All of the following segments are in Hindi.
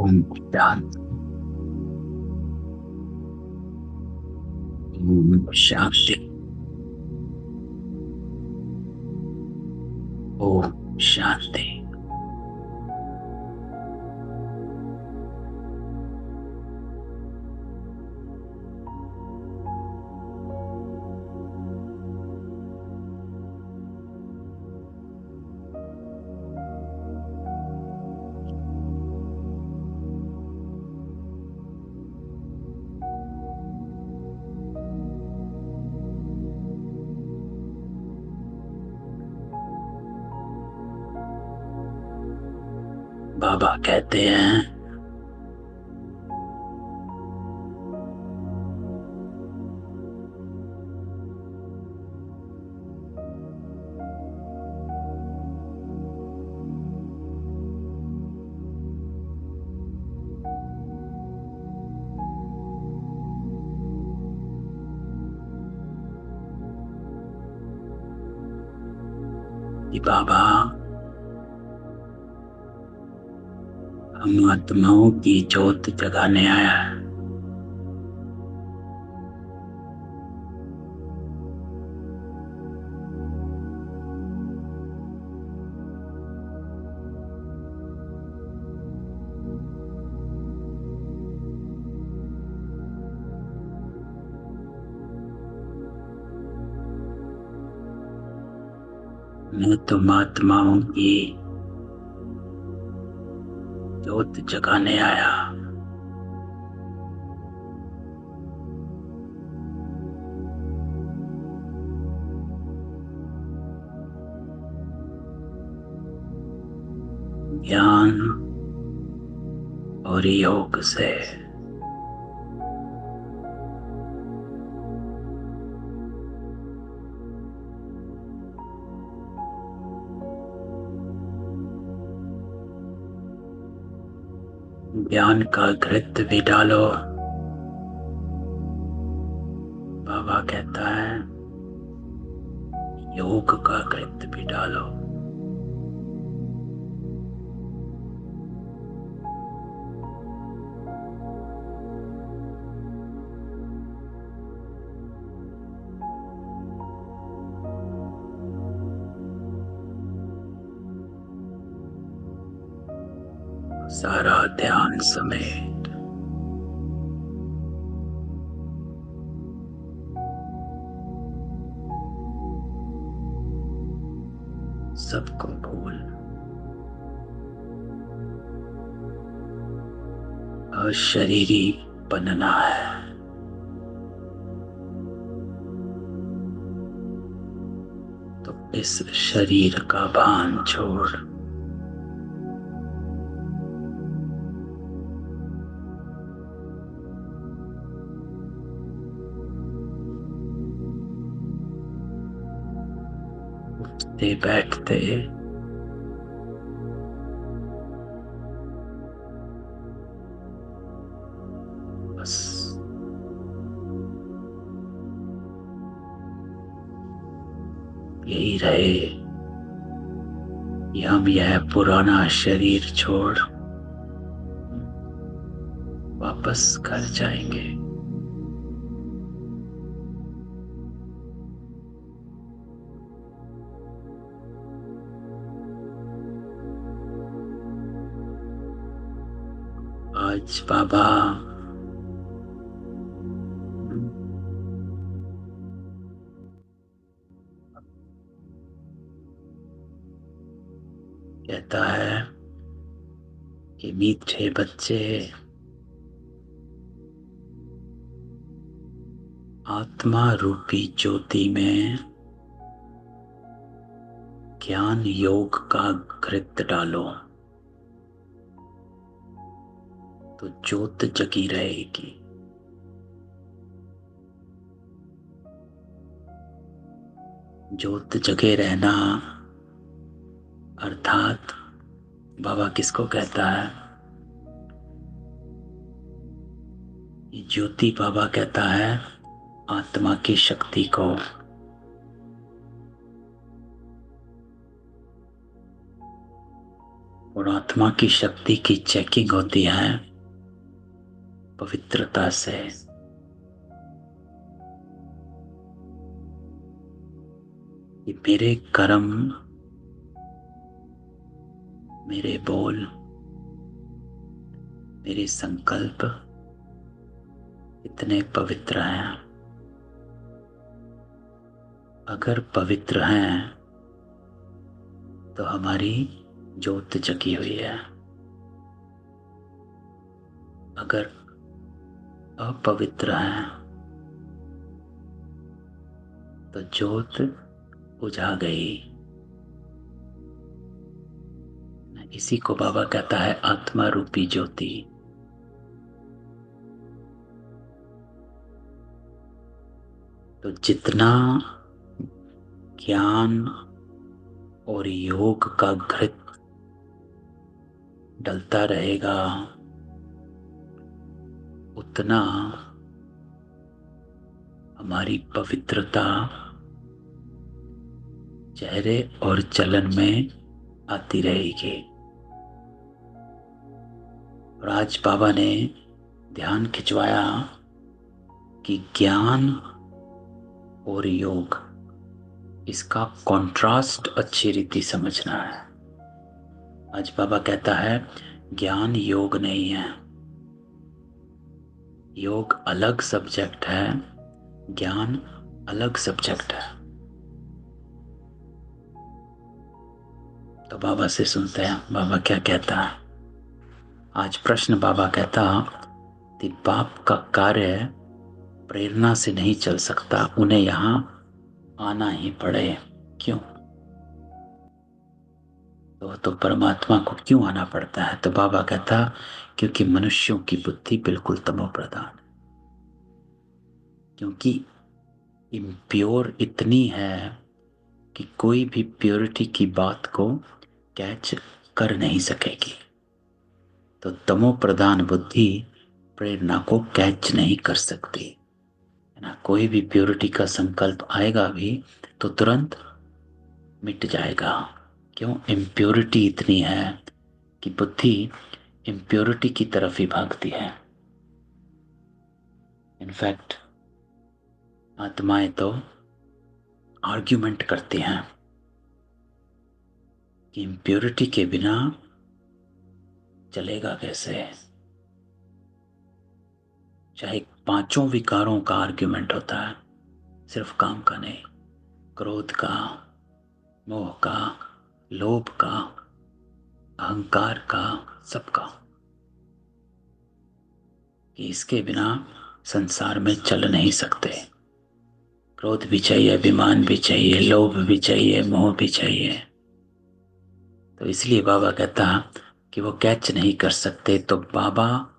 ओम शांति। ओम शांति। ओम शांति। बाबा कहते हैं कि बाबा हम आत्माओं की ज्योत जगाने आया है। मैं तुम आत्माओं की ज्योत जगाने आया। ज्ञान और योग से ज्ञान का घृत भी डालो। बाबा कहता है योग का घृत भी डालो। सारा ध्यान समेत सबको भूल अशरीरी बनना है। तो इस शरीर का भान छोड़ उठते बैठते बस यही रहे कि हम यह पुराना शरीर छोड़ वापस घर जाएंगे। आज बाबा कहता है कि मीठे बच्चे आत्मा रूपी ज्योति में ज्ञान योग का घृत डालो तो ज्योत जगी रहेगी। ज्योत जगे रहना अर्थात बाबा किसको कहता है? ज्योति बाबा कहता है आत्मा की शक्ति को। और आत्मा की शक्ति की चेकिंग होती है पवित्रता से। कि मेरे कर्म, मेरे बोल, मेरे संकल्प इतने पवित्र हैं। अगर पवित्र हैं तो हमारी ज्योत जगी हुई है। अगर अपवित्र हैं तो ज्योत बुझा गई। इसी को बाबा कहता है आत्मा रूपी ज्योति। तो जितना ज्ञान और योग का घृत डलता रहेगा उतना हमारी पवित्रता चेहरे और चलन में आती रहेगी। और आज बाबा ने ध्यान खिंचवाया कि ज्ञान और योग, इसका कंट्रास्ट अच्छी रीति समझना है। आज बाबा कहता है ज्ञान योग नहीं है। योग अलग सब्जेक्ट है, ज्ञान अलग सब्जेक्ट है। तो बाबा से सुनते हैं बाबा क्या कहता है। आज प्रश्न बाबा कहता कि बाप का कार्य प्रेरणा से नहीं चल सकता, उन्हें यहां आना ही पड़े। क्यों? तो परमात्मा को क्यों आना पड़ता है? तो बाबा कहता क्योंकि मनुष्यों की बुद्धि बिल्कुल तमो प्रधान है। क्योंकि इम्प्योर इतनी है कि कोई भी प्योरिटी की बात को कैच कर नहीं सकेगी। तो तमो प्रधान बुद्धि प्रेरणा को कैच नहीं कर सकती है ना। कोई भी प्योरिटी का संकल्प आएगा भी तो तुरंत मिट जाएगा। क्यों? इम्प्योरिटी इतनी है कि बुद्धि इम्प्योरिटी की तरफ ही भागती है। इनफैक्ट आत्माएं तो आर्ग्यूमेंट करती हैं कि इम्प्योरिटी के बिना चलेगा कैसे। चाहे पांचों विकारों का आर्ग्यूमेंट होता है, सिर्फ काम का नहीं, क्रोध का, मोह का, लोभ का, अहंकार का, सबका, कि इसके बिना संसार में चल नहीं सकते। क्रोध भी चाहिए, अभिमान भी चाहिए, लोभ भी चाहिए, मोह भी चाहिए। तो इसलिए बाबा कहता कि वो कैच नहीं कर सकते। तो बाबा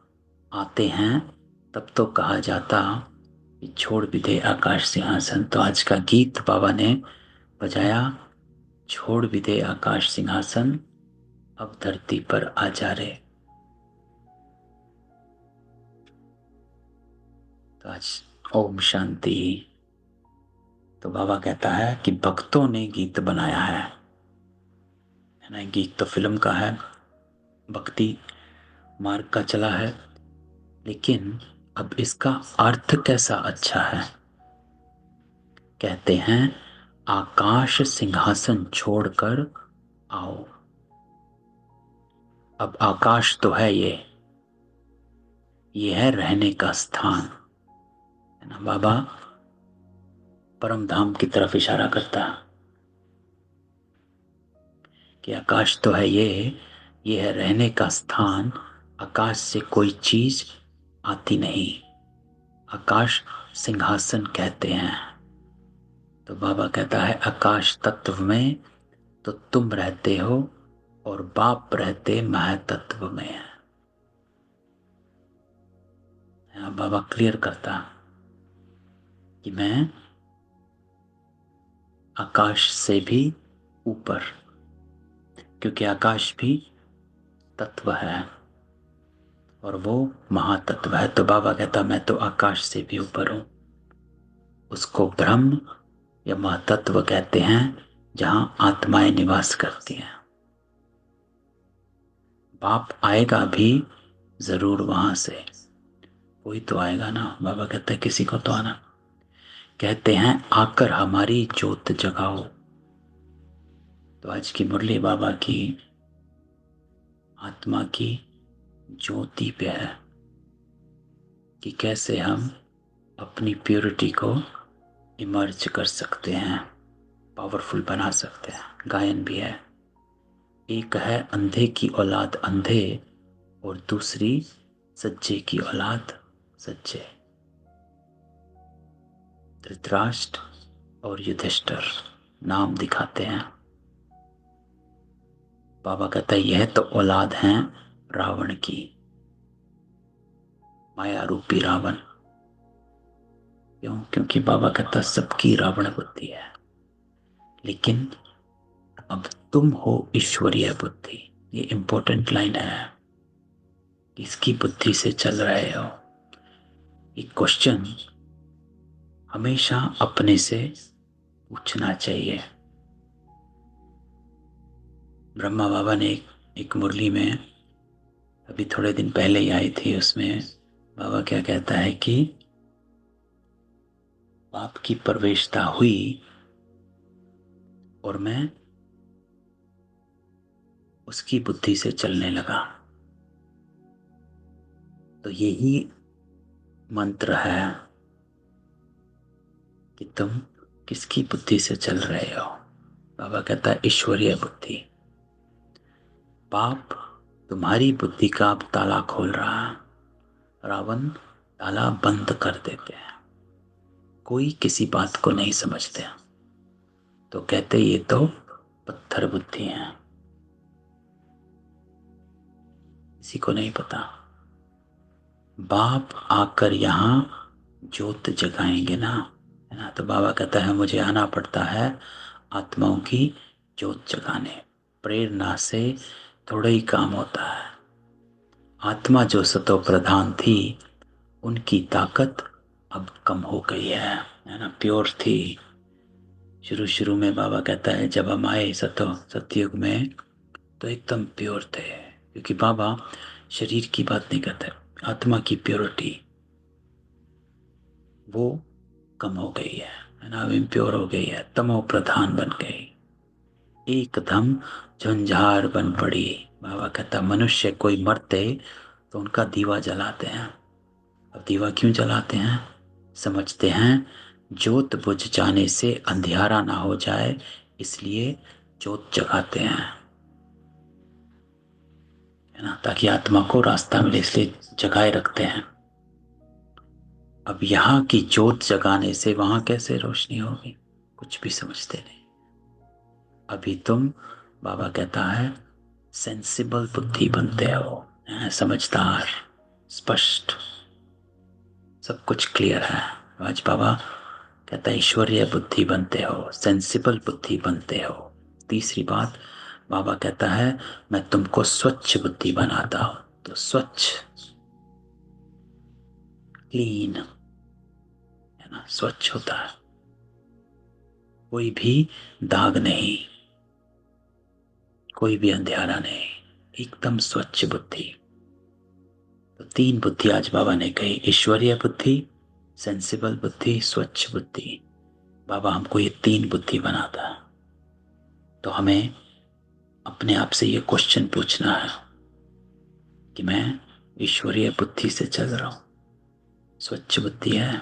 आते हैं तब तो कहा जाता कि छोड़ भी दे आकाश सिंहासन। तो आज का गीत बाबा ने बजाया, छोड़ भी दे आकाश सिंहासन, अब धरती पर आ जा रे। तो आज ओम शांति। तो बाबा कहता है कि भक्तों ने गीत बनाया है ना। गीत तो फिल्म का है, भक्ति मार्ग का चला है, लेकिन अब इसका अर्थ कैसा अच्छा है। कहते हैं आकाश सिंहासन छोड़कर आओ। अब आकाश तो है, ये है रहने का स्थान है ना। बाबा परम धाम की तरफ इशारा करता है कि आकाश तो है, ये है रहने का स्थान। आकाश से कोई चीज आती नहीं, आकाश सिंहासन कहते हैं। तो बाबा कहता है आकाश तत्व में तो तुम रहते हो और बाप रहते महातत्व में। यहाँ बाबा क्लियर करता कि मैं आकाश से भी ऊपर, क्योंकि आकाश भी तत्व है और वो महातत्व है। तो बाबा कहता मैं तो आकाश से भी ऊपर हूं। उसको ब्रह्म या महातत्व कहते हैं, जहां आत्माएं निवास करती हैं। पाप आएगा भी जरूर वहां से, कोई तो आएगा ना। बाबा कहते हैं किसी को तो आना। कहते हैं आकर हमारी ज्योत जगाओ। तो आज की मुरली बाबा की आत्मा की ज्योति पे है कि कैसे हम अपनी प्योरिटी को इमर्ज कर सकते हैं, पावरफुल बना सकते हैं। गायन भी है, एक है अंधे की औलाद अंधे और दूसरी सज्जे की औलाद सज्जे। धृतराष्ट्र और युधिष्ठिर नाम दिखाते हैं। बाबा कहता है यह तो औलाद हैं रावण की, माया रूपी रावण। क्यों? क्योंकि बाबा कहता सबकी रावण बुद्धि है, लेकिन अब तुम हो ईश्वरीय बुद्धि। ये इंपॉर्टेंट लाइन है, किसकी बुद्धि से चल रहे हो। ये क्वेश्चन हमेशा अपने से पूछना चाहिए। ब्रह्मा बाबा ने एक मुरली में अभी थोड़े दिन पहले ही आई थी, उसमें बाबा क्या कहता है कि पाप की प्रवेशता हुई और मैं उसकी बुद्धि से चलने लगा। तो यही मंत्र है कि तुम किसकी बुद्धि से चल रहे हो। बाबा कहता है ईश्वरीय बुद्धि। पाप तुम्हारी बुद्धि का अब ताला खोल रहा है, रावण ताला बंद कर देते हैं, कोई किसी बात को नहीं समझते। तो कहते ये तो पत्थर बुद्धि है, किसी को नहीं पता। बाप आकर यहाँ ज्योत जगाएंगे ना, है ना। तो बाबा कहता है मुझे आना पड़ता है आत्माओं की ज्योत जगाने। प्रेरणा से थोड़ा ही काम होता है। आत्मा जो सतो प्रधान थी उनकी ताकत अब कम हो गई है ना। प्योर थी शुरू शुरू में। बाबा कहता है जब हम आए सतयुग में तो एकदम प्योर थे, क्योंकि बाबा शरीर की बात नहीं करते, आत्मा की प्योरिटी वो कम हो गई है ना, इम्प्योर हो गई है, तमो प्रधान बन गई, एकदम झंझार बन पड़ी। बाबा कहता मनुष्य कोई मरते तो उनका दीवा जलाते हैं। अब दीवा क्यों जलाते हैं? समझते हैं ज्योत बुझ जाने से अंधियारा ना हो जाए, इसलिए ज्योत जगाते हैं, है ना, ताकि आत्मा को रास्ता मिले, इसलिए जगाए रखते हैं। अब यहाँ की ज्योत जगाने से वहां कैसे रोशनी होगी, कुछ भी समझते नहीं। अभी तुम, बाबा कहता है, सेंसिबल बुद्धि बनते हो, समझदार, स्पष्ट, सब कुछ क्लियर है। आज बाबा कहता है ईश्वरीय बुद्धि बनते हो, सेंसिबल बुद्धि बनते हो। तीसरी बात बाबा कहता है मैं तुमको स्वच्छ बुद्धि बनाता हूं। तो स्वच्छ, क्लीन, है ना, स्वच्छ होता है, कोई भी दाग नहीं, कोई भी अंधियारा नहीं, एकदम स्वच्छ बुद्धि। तो तीन बुद्धि आज बाबा ने कही, ईश्वरीय बुद्धि, सेंसिबल बुद्धि, स्वच्छ बुद्धि। बाबा हमको ये तीन बुद्धि बनाता है। तो हमें अपने आप से ये क्वेश्चन पूछना है कि मैं ईश्वरीय बुद्धि से चल रहा हूं, स्वच्छ बुद्धि है।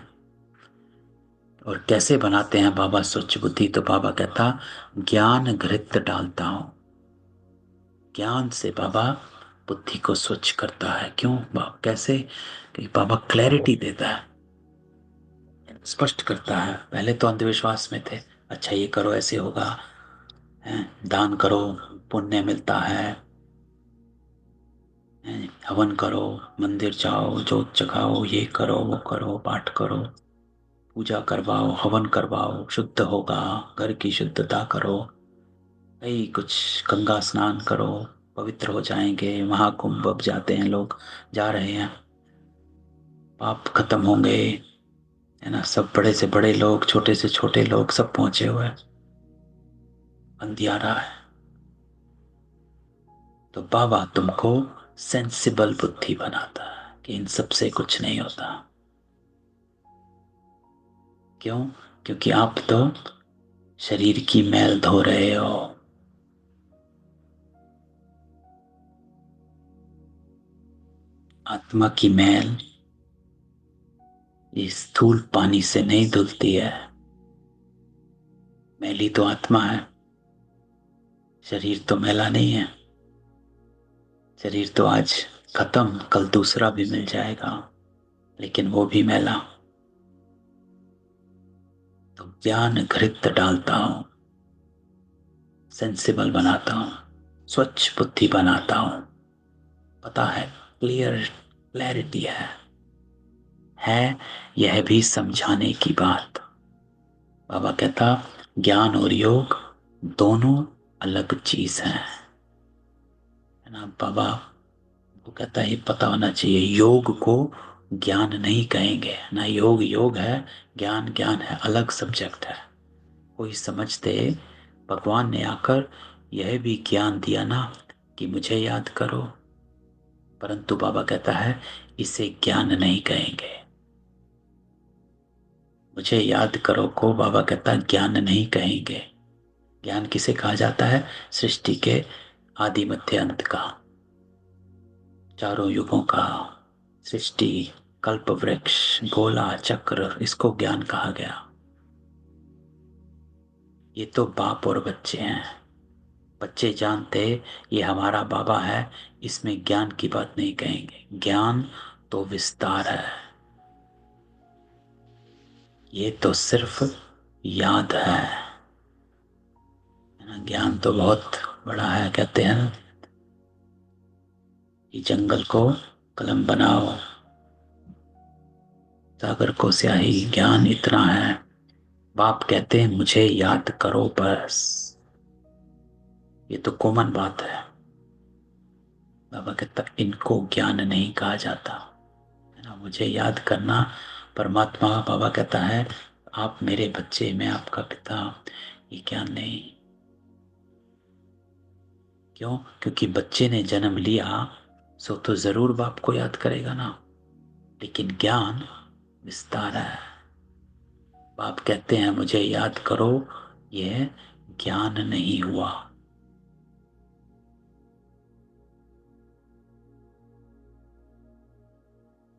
और कैसे बनाते हैं बाबा स्वच्छ बुद्धि? तो बाबा कहता ज्ञान घृत डालता हूं। ज्ञान से बाबा बुद्धि को स्वच्छ करता है। क्यों? कैसे? कि बाबा क्लैरिटी देता है, स्पष्ट करता है। पहले तो अंधविश्वास में थे, अच्छा ये करो ऐसे होगा, है, दान करो पुण्य मिलता है, हवन करो, मंदिर जाओ, जोत जगाओ, ये करो वो करो, पाठ करो, पूजा करवाओ, हवन करवाओ, शुद्ध होगा, घर की शुद्धता करो, भाई कुछ गंगा स्नान करो, पवित्र हो जाएंगे। महाकुंभ अब जाते हैं लोग, जा रहे हैं, पाप खत्म होंगे, है ना। सब बड़े से बड़े लोग, छोटे से छोटे लोग, सब पहुंचे हुए हैं। अंधियारा है, तो बाबा तुमको सेंसिबल बुद्धि बनाता है कि इन सब से कुछ नहीं होता। क्यों? क्योंकि आप तो शरीर की मैल धो रहे हो। आत्मा की मैल इस स्थूल पानी से नहीं धुलती है। मैली तो आत्मा है, शरीर तो मैला नहीं है। शरीर तो आज खत्म, कल दूसरा भी मिल जाएगा, लेकिन वो भी मैला। तो ज्ञान घृत डालता हूं, सेंसिबल बनाता हूं, स्वच्छ बुद्धि बनाता हूं। पता है, क्लैरिटी है यह भी समझाने की बात। बाबा कहता, ज्ञान और योग दोनों अलग चीज हैं, है ना। बाबा वो कहता है ये पता होना चाहिए, योग को ज्ञान नहीं कहेंगे ना। योग योग है, ज्ञान ज्ञान है, अलग सब्जेक्ट है। कोई समझते भगवान ने आकर यह भी ज्ञान दिया ना कि मुझे याद करो, परंतु बाबा कहता है इसे ज्ञान नहीं कहेंगे। मुझे याद करो को बाबा कहता है ज्ञान नहीं कहेंगे। ज्ञान किसे कहा जाता है? सृष्टि के आदि मध्य अंत का, चारों युगों का, सृष्टि, कल्प वृक्ष, गोला चक्र, इसको ज्ञान कहा गया। ये तो बाप और बच्चे हैं। बच्चे जानते ये हमारा बाबा है, इसमें ज्ञान की बात नहीं कहेंगे। ज्ञान तो विस्तार है, ये तो सिर्फ याद है ना। ज्ञान तो बहुत बड़ा है। कहते हैं ना कि जंगल को कलम बनाओ, सागर को स्याही, ज्ञान इतना है। बाप कहते हैं मुझे याद करो बस। ये तो कॉमन बात है। बाबा कहता इनको ज्ञान नहीं कहा जाता, है ना। मुझे याद करना परमात्मा, बाबा कहता है आप मेरे बच्चे, मैं आपका पिता, ये ज्ञान नहीं। क्यों? क्योंकि बच्चे ने जन्म लिया सो तो जरूर बाप को याद करेगा ना, लेकिन ज्ञान विस्तार है। बाप कहते हैं मुझे याद करो, यह ज्ञान नहीं हुआ।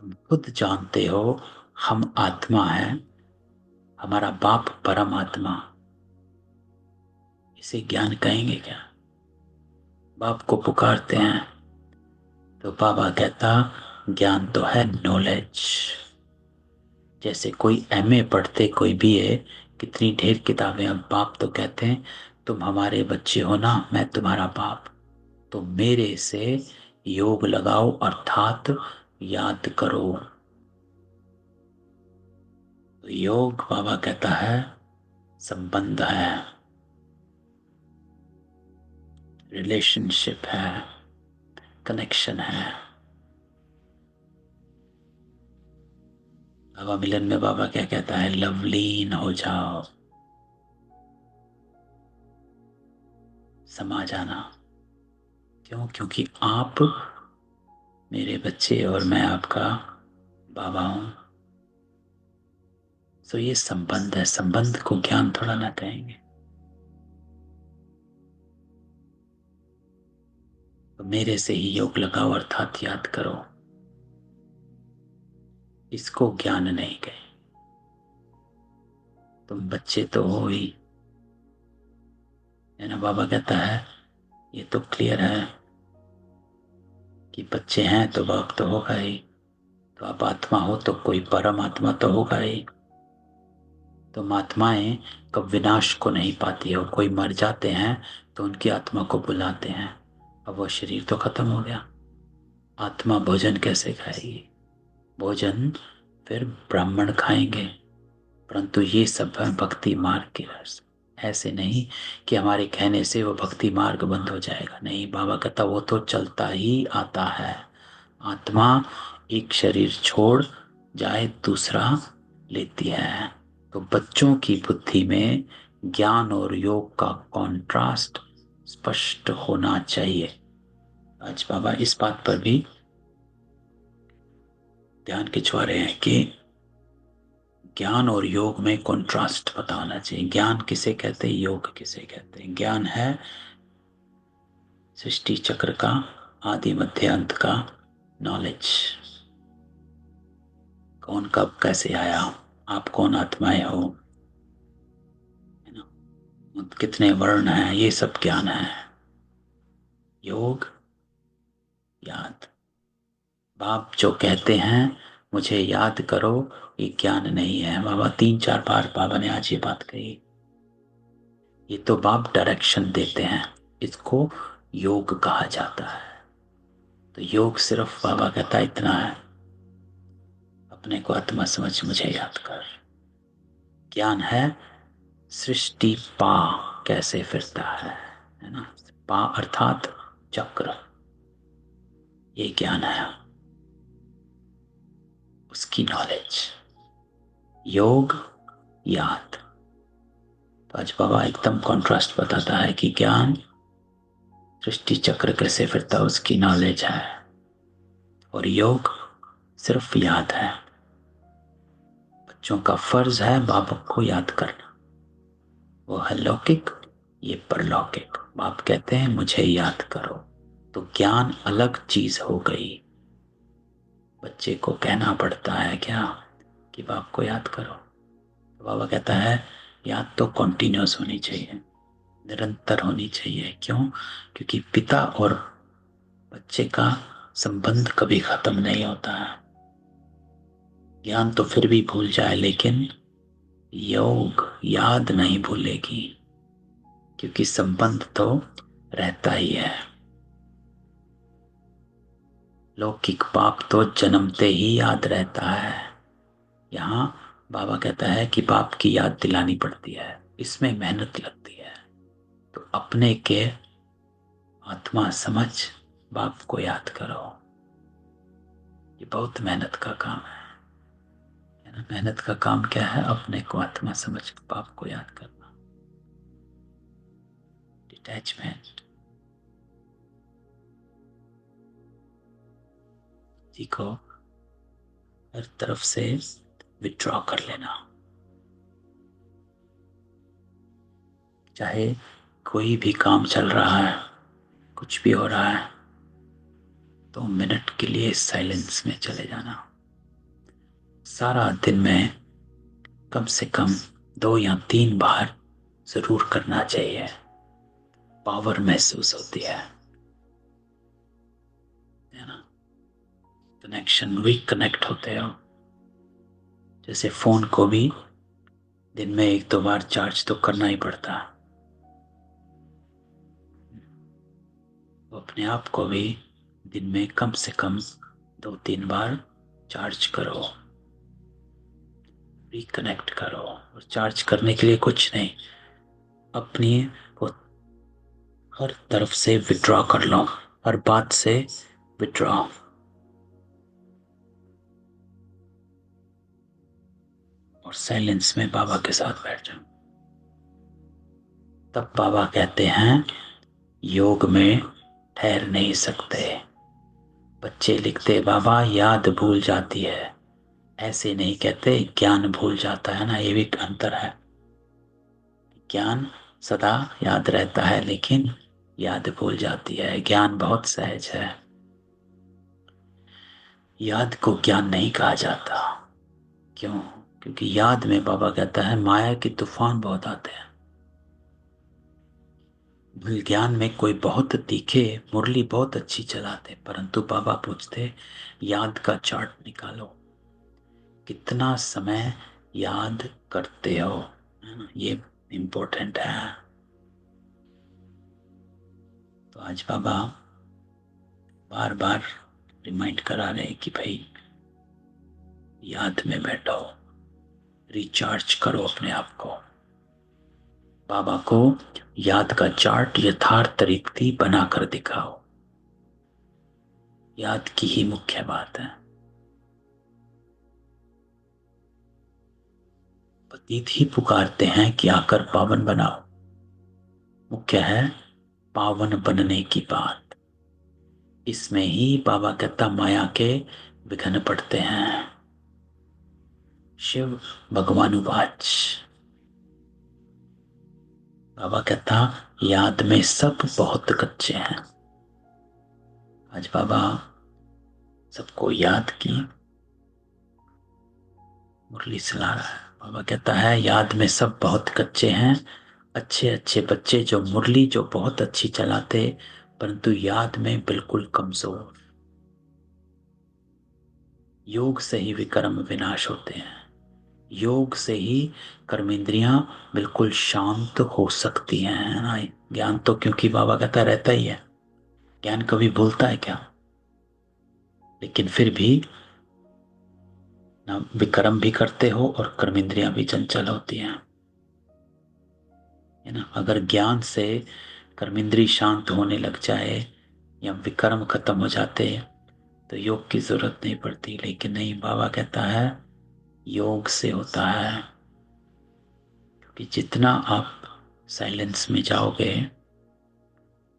तुम खुद जानते हो हम आत्मा है, हमारा बाप परम आत्मा, इसे ज्ञान कहेंगे क्या? बाप को पुकारते हैं तो बाबा कहता ज्ञान तो है नॉलेज। जैसे कोई एमए पढ़ते, कोई बीए, कितनी ढेर किताबें। अब बाप तो कहते हैं तुम हमारे बच्चे हो ना, मैं तुम्हारा बाप, तो मेरे से योग लगाओ अर्थात याद करो। तो योग बाबा कहता है संबंध है, रिलेशनशिप है, कनेक्शन है। बाबा मिलन में बाबा क्या कहता है? लवलीन हो जाओ, समा जाना। क्यों? क्योंकि आप मेरे बच्चे और मैं आपका बाबा हूं। तो ये संबंध है, संबंध को ज्ञान थोड़ा ना कहेंगे। तो मेरे से ही योग लगाओ अर्थात याद करो, इसको ज्ञान नहीं कहे। तुम बच्चे तो हो ही, है ना। बाबा कहता है ये तो क्लियर है कि बच्चे हैं तो बाप तो होगा ही, तो आप आत्मा हो तो कोई परम आत्मा तो होगा ही। तो आत्माएं कब विनाश को नहीं पाती हो, कोई मर जाते हैं तो उनकी आत्मा को बुलाते हैं। अब वो शरीर तो खत्म हो गया, आत्मा भोजन कैसे खाएगी? भोजन फिर ब्राह्मण खाएंगे, परंतु ये सब है भक्ति मार्ग के रास्ते। ऐसे नहीं कि हमारे कहने से वो भक्ति मार्ग बंद हो जाएगा, नहीं। बाबा कहता वो तो चलता ही आता है। आत्मा एक शरीर छोड़ जाए दूसरा लेती है। तो बच्चों की बुद्धि में ज्ञान और योग का कॉन्ट्रास्ट स्पष्ट होना चाहिए। आज बाबा इस बात पर भी ध्यान खिंचवा रहे हैं कि ज्ञान और योग में कॉन्ट्रास्ट पता होना चाहिए। ज्ञान किसे कहते हैं, योग किसे कहते हैं। ज्ञान है सृष्टि चक्र का आदि मध्य अंत का नॉलेज। कौन कब कैसे आया, आप कौन आत्माएं हो, है ना, कितने वर्ण हैं, ये सब ज्ञान है। योग याद। बाप जो कहते हैं मुझे याद करो, ये ज्ञान नहीं है। बाबा 3-4 बार बाबा ने आज ये बात कही। ये तो बाप डायरेक्शन देते हैं, इसको योग कहा जाता है। तो योग सिर्फ बाबा कहता है इतना है, अपने को आत्मा समझ मुझे याद कर। ज्ञान है सृष्टि पा कैसे फिरता है ना। पा अर्थात चक्र, ये ज्ञान है, उसकी नॉलेज। योग याद। तो आज बाबा एकदम कॉन्ट्रास्ट बताता है कि ज्ञान सृष्टि चक्र कैसे फिरता है उसकी नॉलेज है, और योग सिर्फ याद है। बच्चों का फर्ज है बाबा को याद करना। वो है लौकिक, ये परलौकिक। बाप कहते हैं मुझे याद करो, तो ज्ञान अलग चीज हो गई। बच्चे को कहना पड़ता है क्या कि बाप को याद करो। तो बाबा कहता है याद तो कॉन्टिन्यूस होनी चाहिए, निरंतर होनी चाहिए। क्यों? क्योंकि पिता और बच्चे का संबंध कभी खत्म नहीं होता है। ज्ञान तो फिर भी भूल जाए, लेकिन योग याद नहीं भूलेगी, क्योंकि संबंध तो रहता ही है। लौकिक पाप तो जन्मते ही याद रहता है। यहाँ बाबा कहता है कि पाप की याद दिलानी पड़ती है, इसमें मेहनत लगती है। तो अपने के आत्मा समझ बाप को याद करो, ये बहुत मेहनत का काम है ना। मेहनत का काम क्या है? अपने को आत्मा समझ बाप को याद करना, डिटैचमेंट। जी को हर तरफ से विथड्रॉ कर लेना। चाहे कोई भी काम चल रहा है, कुछ भी हो रहा है, तो मिनट के लिए साइलेंस में चले जाना। सारा दिन में कम से कम 2 या 3 बार जरूर करना चाहिए। पावर महसूस होती है ना। कनेक्शन, रिकनेक्ट होते हो। जैसे फोन को भी दिन में 1-2 बार चार्ज तो करना ही पड़ता है, तो अपने आप को भी दिन में कम से कम 2-3 बार चार्ज करो, रिकनेक्ट करो। और चार्ज करने के लिए कुछ नहीं, अपनी को हर तरफ से विड्रॉ कर लो, हर बात से विड्रॉ। और साइलेंस में बाबा के साथ बैठ जाओ। तब बाबा कहते हैं योग में ठहर नहीं सकते। बच्चे लिखते बाबा याद भूल जाती है, ऐसे नहीं कहते ज्ञान भूल जाता है ना। ये भी अंतर है। ज्ञान सदा याद रहता है, लेकिन याद भूल जाती है। ज्ञान बहुत सहज है, याद को ज्ञान नहीं कहा जाता। क्यों? क्योंकि याद में बाबा कहता है माया के तूफान बहुत आते हैं। ज्ञान में कोई बहुत तीखे मुरली बहुत अच्छी चलाते, परंतु बाबा पूछते याद का चार्ट निकालो, कितना समय याद करते हो, है ना? ये इम्पोर्टेंट है। तो आज बाबा बार बार रिमाइंड करा रहे हैं कि भाई याद में बैठो, रिचार्ज करो अपने आप को। बाबा को याद का चार्ट यथार्थ रीति बनाकर दिखाओ। याद की ही मुख्य बात है। पतित ही पुकारते हैं कि आकर पावन बनाओ। मुख्य है पावन बनने की बात। इसमें ही बाबा कहता माया के विघ्न पड़ते हैं। शिव भगवानुवाच। बाबा कहता याद में सब बहुत कच्चे हैं। आज बाबा सबको याद की मुरली चला रहा है। बाबा कहता है याद में सब बहुत कच्चे हैं। अच्छे अच्छे बच्चे जो मुरली जो बहुत अच्छी चलाते, परंतु याद में बिल्कुल कमजोर। योग से ही विकर्म विनाश होते हैं। योग से ही कर्मेंद्रियां बिल्कुल शांत हो सकती हैं, है ना। ज्ञान तो क्योंकि बाबा कहता रहता ही है, ज्ञान कभी भूलता है क्या। लेकिन फिर भी ना विक्रम भी करते हो और कर्मेंद्रियां भी चंचल होती हैं, है ना। अगर ज्ञान से कर्मेंद्री शांत होने लग जाए या विक्रम खत्म हो जाते तो योग की जरूरत नहीं पड़ती। लेकिन नहीं, बाबा कहता है योग से होता है। क्योंकि जितना आप साइलेंस में जाओगे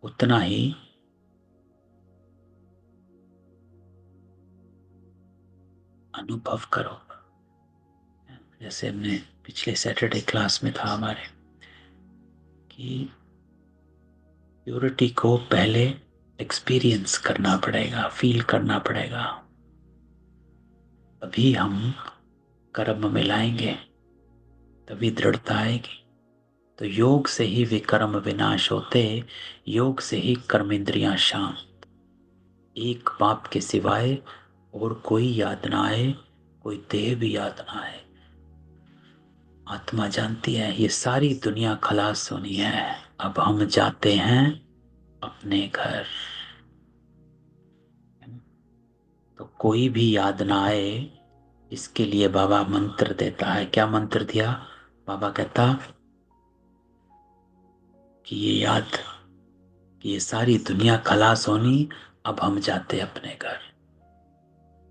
उतना ही अनुभव करो। जैसे हमने पिछले सैटरडे क्लास में था हमारे कि प्योरिटी को पहले एक्सपीरियंस करना पड़ेगा, फील करना पड़ेगा, अभी हम कर्म में लाएंगे, तभी दृढ़ता आएगी। तो योग से ही विकर्म विनाश होते, योग से ही कर्मेंद्रियां शांत। एक बाप के सिवाय और कोई याद ना आए, कोई देह भी याद ना आए। आत्मा जानती है ये सारी दुनिया खलास होनी है, अब हम जाते हैं अपने घर। तो कोई भी याद ना आए, इसके लिए बाबा मंत्र देता है। क्या मंत्र दिया? बाबा कहता कि ये याद कि ये सारी दुनिया खलास होनी, अब हम जाते अपने घर।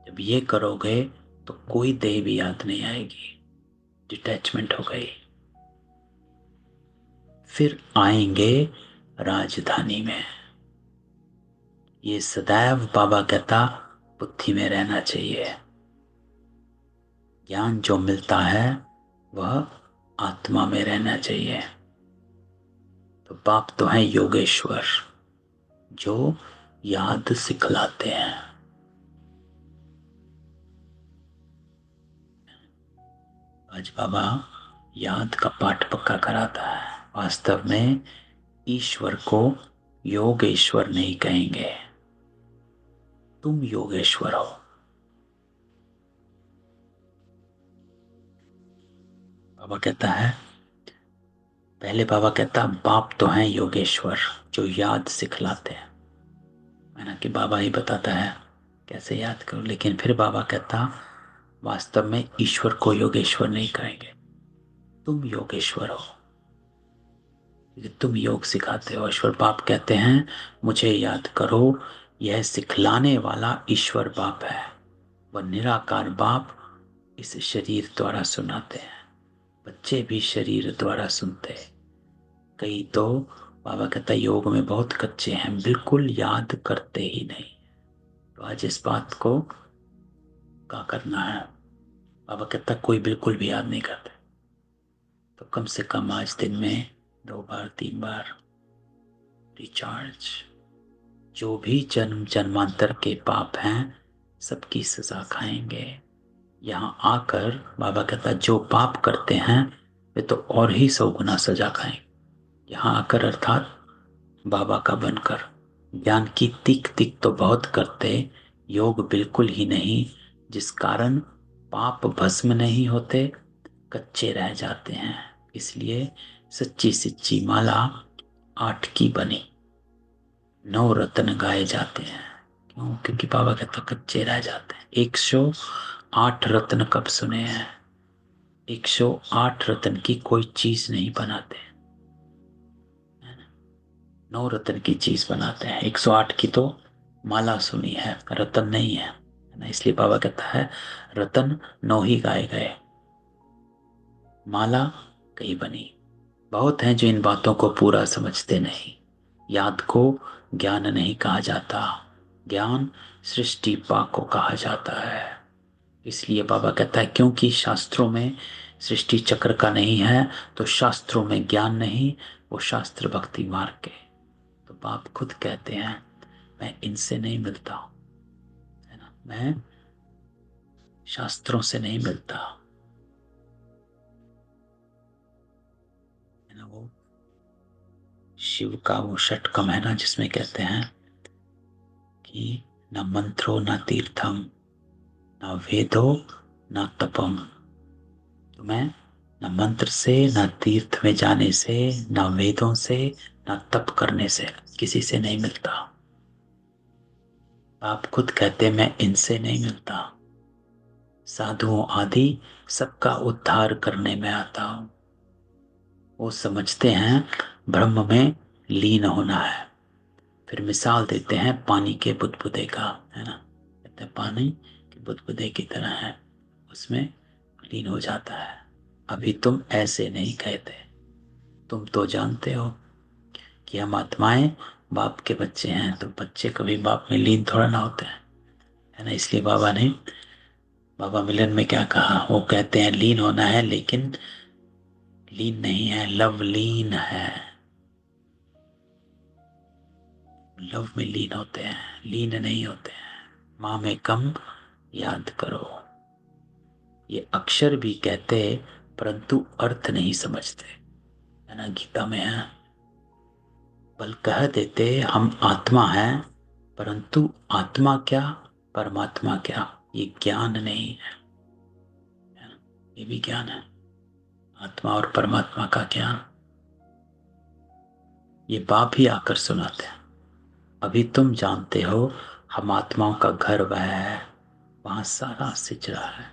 जब ये करोगे तो कोई देह भी याद नहीं आएगी, डिटैचमेंट हो गई। फिर आएंगे राजधानी में। ये सदैव बाबा कहता बुद्धि में रहना चाहिए। ज्ञान जो मिलता है वह आत्मा में रहना चाहिए। तो बाप तो है योगेश्वर जो याद सिखलाते हैं। आज बाबा याद का पाठ पक्का कराता है। वास्तव में ईश्वर को योगेश्वर नहीं कहेंगे, तुम योगेश्वर हो। बाबा कहता है, पहले बाबा कहता बाप तो हैं योगेश्वर जो याद सिखलाते हैं। मैंने कि बाबा ही बताता है कैसे याद करो। लेकिन फिर बाबा कहता वास्तव में ईश्वर को योगेश्वर नहीं कहेंगे, तुम योगेश्वर हो, क्योंकि तुम योग सिखाते हो। ईश्वर बाप कहते हैं मुझे याद करो, यह सिखलाने वाला ईश्वर बाप है। वह निराकार बाप इस शरीर द्वारा सुनाते हैं। बच्चे भी शरीर द्वारा सुनते हैं। कई तो बाबा कहता योग में बहुत कच्चे हैं, बिल्कुल याद करते ही नहीं। तो आज इस बात को क्या करना है? बाबा कहता कोई बिल्कुल भी याद नहीं करते, तो कम से कम आज दिन में 2 बार 3 बार रिचार्ज। जो भी जन्म जन्मांतर के पाप हैं सबकी सजा खाएंगे। यहाँ आकर बाबा कहता जो पाप करते हैं वे तो और ही 100 गुना सजा खाएंगे। यहाँ आकर अर्थात बाबा का बनकर। ज्ञान की तीख तीख तो बहुत करते, योग बिल्कुल ही नहीं, जिस कारण पाप भस्म नहीं होते, कच्चे रह जाते हैं। इसलिए सच्ची सच्ची माला 8 की बनी, 9 रत्न गाए जाते हैं। क्यों? क्योंकि बाबा कहता कच्चे रह जाते हैं। 108 रत्न कब सुने हैं? 108 रत्न की कोई चीज नहीं बनाते, 9 रत्न की चीज बनाते हैं। 108 की तो माला सुनी है, रतन नहीं है ना। इसलिए बाबा कहता है रतन 9 ही गाए गए, माला कहीं बनी। बहुत हैं जो इन बातों को पूरा समझते नहीं। याद को ज्ञान नहीं कहा जाता, ज्ञान सृष्टि पा को कहा जाता है। इसलिए बाबा कहता है क्योंकि शास्त्रों में सृष्टि चक्र का नहीं है तो शास्त्रों में ज्ञान नहीं, वो शास्त्र भक्ति मार्ग के। तो बाप खुद कहते हैं मैं इनसे नहीं मिलता हूं, है ना, मैं शास्त्रों से नहीं मिलता, है ना। वो शिव का वो षटकम है ना, जिसमें कहते हैं कि न मंत्रो न तीर्थम न वेदो न तपम। तो मैं न मंत्र से, न तीर्थ में जाने से, न वेदों से, न तप करने से किसी से नहीं मिलता। आप खुद कहते मैं इनसे नहीं मिलता, साधुओं आदि सबका उद्धार करने में आता हूं। वो समझते हैं ब्रह्म में लीन होना है। फिर मिसाल देते हैं पानी के बुदबुदे का, है ना, कहते हैं पानी के बुदबुदे की तरह है, उसमें लीन हो जाता है। अभी तुम ऐसे नहीं कहते, तुम तो जानते हो कि हम आत्माएं बाप के बच्चे हैं, तो बच्चे कभी बाप में लीन थोड़ा ना होते हैं, है ना। इसलिए बाबा ने बाबा मिलन में क्या कहा, वो कहते हैं लीन होना है, लेकिन लीन नहीं है, लवलीन है। लव में लीन होते हैं, लीन नहीं होते हैं। माँ में कम याद करो, ये अक्षर भी कहते परंतु अर्थ नहीं समझते, है ना, गीता में है। बल कह देते हम आत्मा हैं, परंतु आत्मा क्या परमात्मा क्या ये ज्ञान नहीं है, है ना? ये भी ज्ञान है, आत्मा और परमात्मा का ज्ञान। ये बाप ही आकर सुनाते हैं। अभी तुम जानते हो हम आत्माओं का घर वह है, वहां सारा सिच रहा है।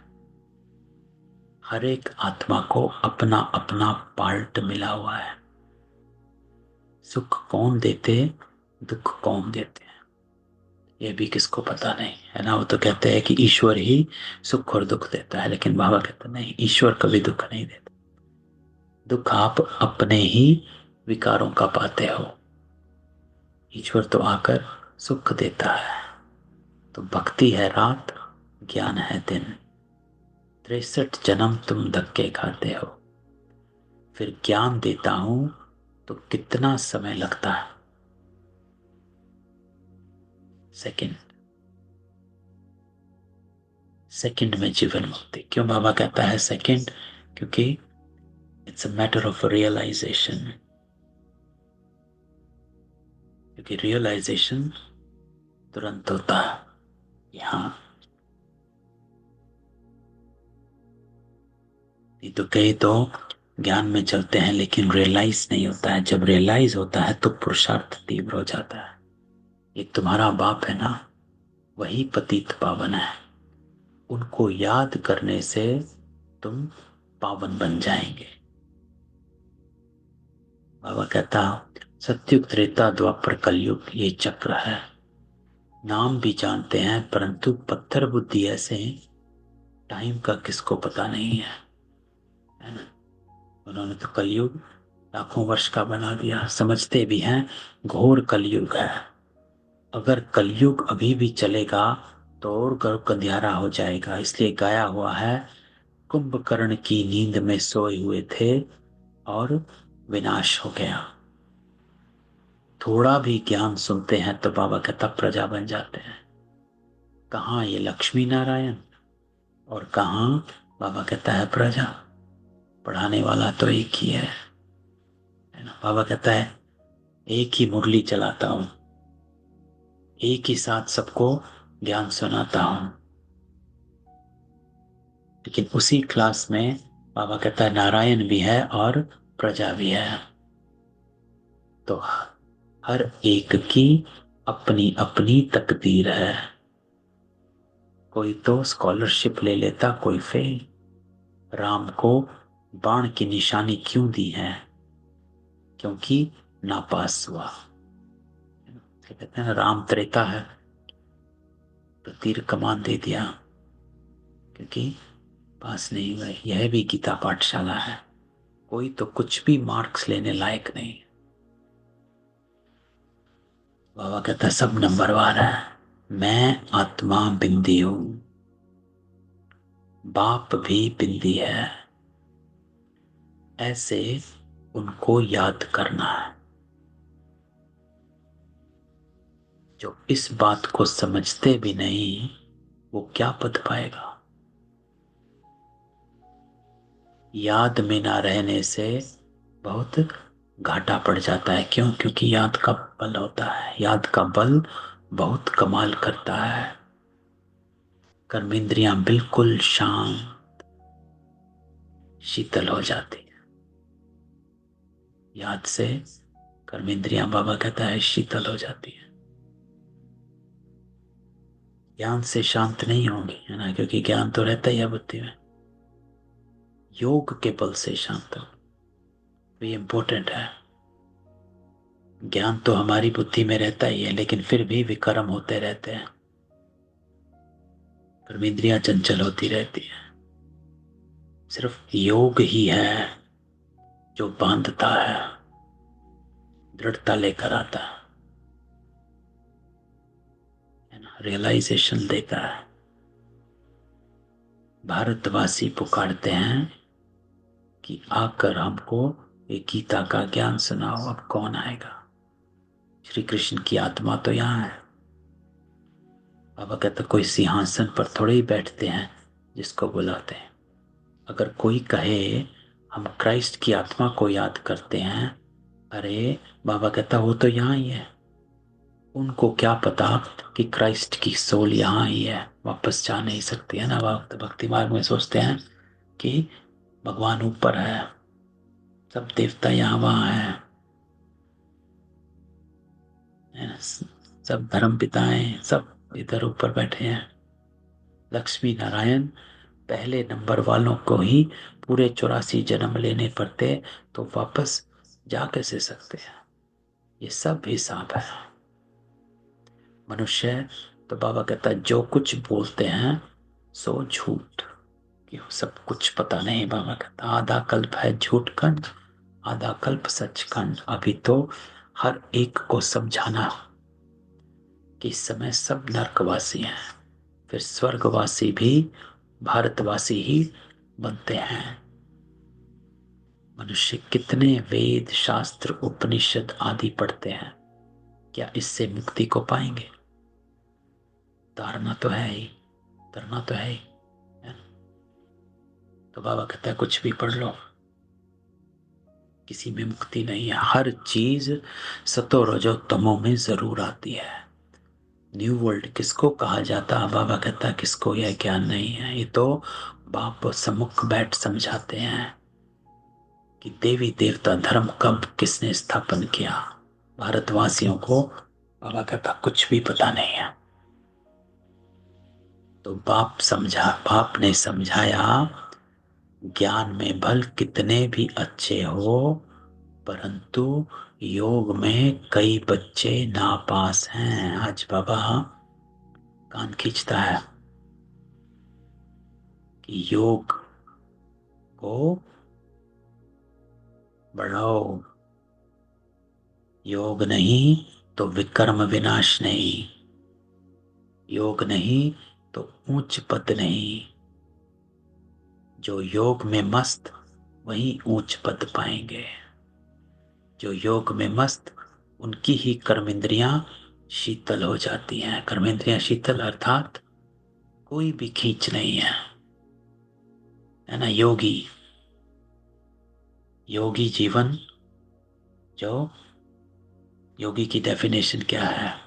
हर एक आत्मा को अपना अपना पार्ट मिला हुआ है। सुख कौन देते, दुख कौन देते हैं, ये भी किसको पता नहीं, है ना। वो तो कहते हैं कि ईश्वर ही सुख और दुख देता है, लेकिन बाबा कहते नहीं, ईश्वर कभी दुख नहीं देता। दुख आप अपने ही विकारों का पाते हो, ईश्वर तो आकर सुख देता है। तो भक्ति है रात, ज्ञान है दिन, 63 जन्म तुम धक्के खाते हो, फिर ज्ञान देता हूं तो कितना समय लगता है, सेकंड। सेकंड में जीवन मुक्ति। क्यों बाबा कहता है सेकंड, क्योंकि it's a matter of realization. क्योंकि रियलाइजेशन तुरंत होता है कि हाँ, नहीं तो कई तो ज्ञान में चलते हैं लेकिन रियलाइज नहीं होता है। जब रियलाइज होता है तो पुरुषार्थ तीव्र हो जाता है। एक तुम्हारा बाप है ना, वही पतित पावन है, उनको याद करने से तुम पावन बन जाएंगे। बाबा कहता सत्युग त्रेता द्वापर कलयुग ये चक्र है। नाम भी जानते हैं परंतु पत्थर बुद्धि ऐसे हैं, टाइम का किसको पता नहीं है ना। उन्होंने तो कलयुग लाखों वर्ष का बना दिया, समझते भी हैं घोर कलयुग है। अगर कलयुग अभी भी चलेगा तो और गर्भ अंधियारा हो जाएगा। इसलिए गाया हुआ है कुंभकर्ण की नींद में सोए हुए थे और विनाश हो गया। थोड़ा भी ज्ञान सुनते हैं तो बाबा कहता प्रजा बन जाते हैं। कहाँ ये लक्ष्मी नारायण और कहाँ बाबा कहता है प्रजा। पढ़ाने वाला तो एक ही है ना। बाबा कहता है एक ही मुरली चलाता हूं, एक ही साथ सबको ज्ञान सुनाता हूं। लेकिन उसी क्लास में बाबा कहता है नारायण भी है और प्रजा भी है। तो हर एक की अपनी अपनी तकदीर है। कोई तो स्कॉलरशिप ले लेता, कोई फेल। राम को बाण की निशानी क्यों दी है, क्योंकि नापास हुआ। कहते हैं राम त्रेता है तो तीर कमान दे दिया क्योंकि पास नहीं हुए। यह भी गीता पाठशाला है, कोई तो कुछ भी मार्क्स लेने लायक नहीं। बाबा कहता सब नंबरवार है, मैं आत्मा बिंदी हूं, बाप भी बिंदी है, ऐसे उनको याद करना है। जो इस बात को समझते भी नहीं वो क्या पद पाएगा। याद में ना रहने से बहुत घाटा पड़ जाता है। क्यों? क्योंकि याद का बल होता है, याद का बल बहुत कमाल करता है। कर्मेंद्रियां बिल्कुल शांत शीतल हो जाती है याद से। कर्मेंद्रियां बाबा कहता है शीतल हो जाती है। ज्ञान से शांत नहीं होंगी, है ना, क्योंकि ज्ञान तो रहता ही है बुद्धि में। योग के बल से शांत हो, तो ये इंपॉर्टेंट है। ज्ञान तो हमारी बुद्धि में रहता ही है, लेकिन फिर भी विकर्म होते रहते हैं, कर्मेंद्रियां चंचल होती रहती है। सिर्फ योग ही है जो बांधता है, दृढ़ता लेकर आता है ना, रियलाइजेशन देता है। भारतवासी पुकारते हैं कि आकर हमको एक गीता का ज्ञान सुनाओ। अब कौन आएगा? श्री कृष्ण की आत्मा तो यहाँ है। बाबा कहते कोई सिंहासन पर थोड़े ही बैठते हैं जिसको बुलाते हैं। अगर कोई कहे हम क्राइस्ट की आत्मा को याद करते हैं, अरे बाबा कहता वो तो यहाँ ही है। उनको क्या पता कि क्राइस्ट की सोल यहाँ ही है, वापस जा नहीं सकती, है ना। भक्त भक्ति मार्ग में सोचते हैं कि भगवान ऊपर है, सब देवता यहाँ वहाँ है ना, सब धर्म पिताएं सब इधर ऊपर बैठे हैं। लक्ष्मी नारायण पहले नंबर वालों को ही पूरे 84 जन्म लेने पड़ते, तो वापस जा कैसे सकते हैं? ये सब हिसाब है। मनुष्य तो बाबा कहता है जो कुछ बोलते हैं सो झूठ, कि सब कुछ पता नहीं। बाबा कहता आधा कल्प है झूठ खंड, आधा कल्प सच खंड। अभी तो हर एक को समझाना कि इस समय सब नरकवासी हैं, फिर स्वर्गवासी भी भारतवासी ही बनते हैं। मनुष्य कितने वेद शास्त्र उपनिषद आदि पढ़ते हैं, क्या इससे मुक्ति को पाएंगे? तारना तो है ही, तरना तो है ही, है? तो बाबा कहता है कुछ भी पढ़ लो, किसी में मुक्ति नहीं है। हर चीज सतो रजो तमो में जरूर आती है। न्यू वर्ल्ड किसको कहा जाता है? बाबा कहता है किसको यह ज्ञान नहीं है। ये तो बाप सम्मुख बैठ समझाते हैं कि देवी देवता धर्म कब किसने स्थापन किया। भारतवासियों को बाबा कहता कुछ भी पता नहीं है। तो बाप ने समझाया ज्ञान में भल कितने भी अच्छे हो, परंतु योग में कई बच्चे नापास हैं। आज बाबा कान खींचता है कि योग को बढ़ाओ, योग नहीं तो विकर्म विनाश नहीं, योग नहीं तो ऊंच पद नहीं। जो योग में मस्त वही ऊंच पद पाएंगे। जो योग में मस्त उनकी ही कर्मेंद्रियां शीतल हो जाती हैं। कर्मेंद्रियां शीतल अर्थात कोई भी खींच नहीं है ना। योगी योगी जीवन, जो योगी की डेफिनेशन क्या है?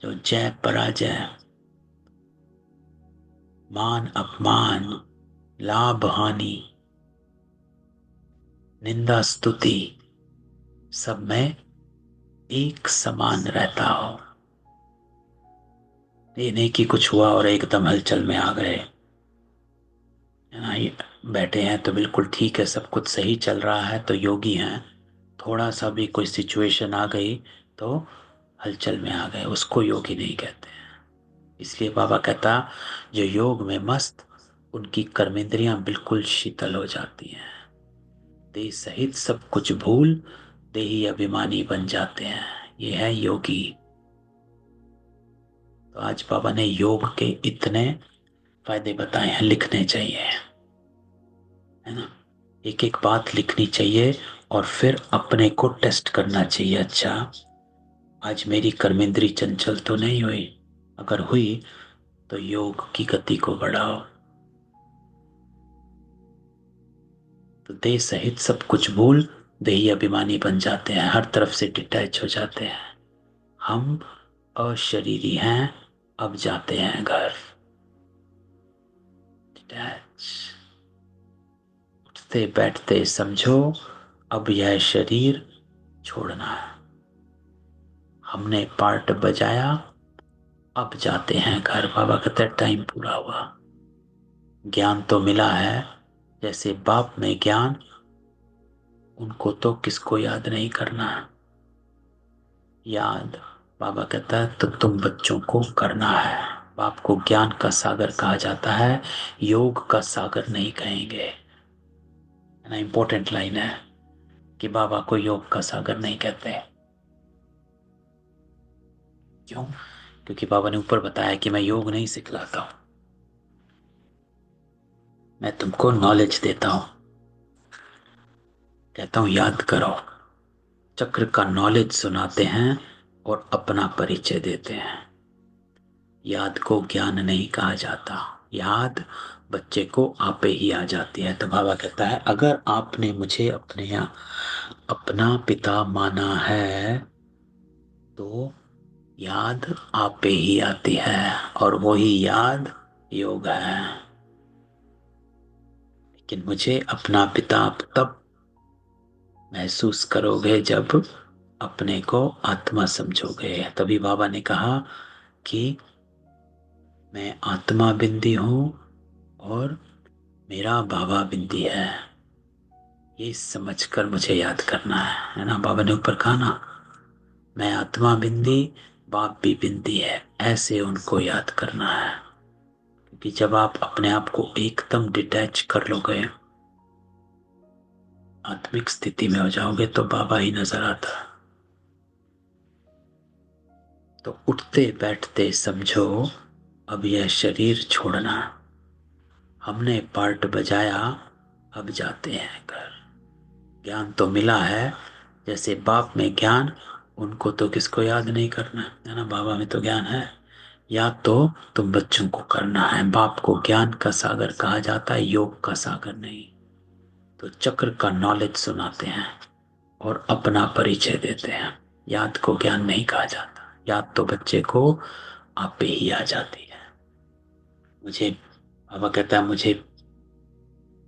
जो जय पराजय, मान अपमान, लाभ हानि, निंदा स्तुति, सब में एक समान रहता हो। ये नहीं कि कुछ हुआ और एकदम हलचल में आ गए, है ना। ये बैठे हैं तो बिल्कुल ठीक है, सब कुछ सही चल रहा है तो योगी हैं। थोड़ा सा भी कोई सिचुएशन आ गई तो हलचल में आ गए, उसको योगी नहीं कहते हैं। इसलिए बाबा कहता जो योग में मस्त उनकी कर्मेंद्रियां बिल्कुल शीतल हो जाती हैं। देह सहित सब कुछ भूल देही अभिमानी बन जाते हैं। ये है योगी। तो आज बाबा ने योग के इतने फायदे बताए हैं, लिखने चाहिए, है ना। एक एक बात लिखनी चाहिए और फिर अपने को टेस्ट करना चाहिए। अच्छा, आज मेरी कर्मेंद्री चंचल तो नहीं हुई? अगर हुई तो योग की गति को बढ़ाओ। तो देह सहित सब कुछ भूल देही अभिमानी बन जाते हैं, हर तरफ से डिटैच हो जाते हैं। हम अशरीरी हैं, अब जाते हैं घर। डिटैच। उठते बैठते समझो, अब यह शरीर छोड़ना है। हमने पार्ट बजाया, अब जाते हैं घर। बाबा कहते हैं टाइम पूरा हुआ। ज्ञान तो मिला है, जैसे बाप में ज्ञान, उनको तो किसको याद नहीं करना है। याद बाबा कहता है तो तुम बच्चों को करना है। बाप को ज्ञान का सागर कहा जाता है, योग का सागर नहीं कहेंगे। ना इंपॉर्टेंट लाइन है कि बाबा को योग का सागर नहीं कहते। क्यों? क्योंकि बाबा ने ऊपर बताया कि मैं योग नहीं सिखलाता हूं, मैं तुमको नॉलेज देता हूं। कहता हूं याद करो। चक्र का नॉलेज सुनाते हैं और अपना परिचय देते हैं। याद को ज्ञान नहीं कहा जाता, याद बच्चे को आपे ही आ जाती है। तो बाबा कहता है अगर आपने मुझे अपने यहाँ अपना पिता माना है तो याद आपे ही आती है, और वही याद योग है। लेकिन मुझे अपना पिता आप तब महसूस करोगे जब अपने को आत्मा समझोगे। तभी बाबा ने कहा कि मैं आत्मा बिंदी हूं और मेरा बाबा बिंदी है। ये समझकर मुझे याद करना है ना। बाबा ने ऊपर कहा ना, मैं आत्मा बिंदी, बाप भी बिंदी है, ऐसे उनको याद करना है। क्योंकि जब आप अपने आप को एकदम डिटैच कर लोगे, आत्मिक स्थिति में हो जाओगे, तो बाबा ही नजर आता है। तो उठते बैठते समझो, अब यह शरीर छोड़ना। हमने पार्ट बजाया, अब जाते हैं घर। ज्ञान तो मिला है, जैसे बाप में ज्ञान, उनको तो किसको याद नहीं करना है ना। बाबा में तो ज्ञान है, याद तो तुम बच्चों को करना है। बाप को ज्ञान का सागर कहा जाता है, योग का सागर नहीं। तो चक्र का नॉलेज सुनाते हैं और अपना परिचय देते हैं। याद को ज्ञान नहीं कहा जाता, याद तो बच्चे को आप ही आ जाती है। मुझे बाबा कहता है मुझे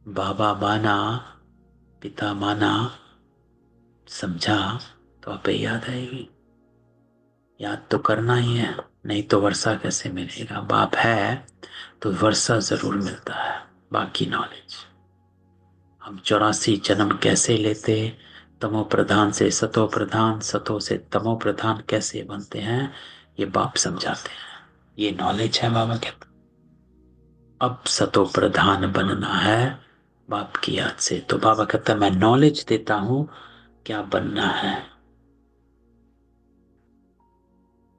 बाबा माना, पिता माना, समझा, तो आप ही याद आएगी। याद तो करना ही है, नहीं तो वर्षा कैसे मिलेगा। बाप है तो वर्षा जरूर मिलता है। बाकी नॉलेज हम 84 जन्म कैसे लेते, तमो प्रधान से सतो प्रधान, सतो से तमो प्रधान कैसे बनते हैं, ये बाप समझाते हैं। ये नॉलेज है बाबा कहते। अब सतो प्रधान बनना है बाप की याद से। तो बाबा कहता है मैं नॉलेज देता हूं क्या बनना है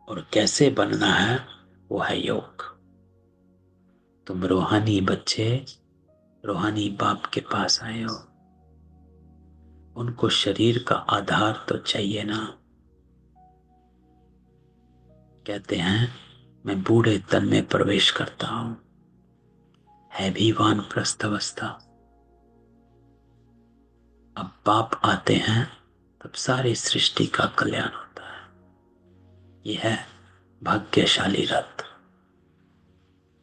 और कैसे बनना है, वो है योग। तुम रूहानी बच्चे रूहानी बाप के पास आए हो, उनको शरीर का आधार तो चाहिए ना। कहते हैं मैं बूढ़े तन में प्रवेश करता हूं, है भी वानप्रस्थ अवस्था। अब बाप आते हैं तब सारी सृष्टि का कल्याण होता है। यह है भाग्यशाली रथ,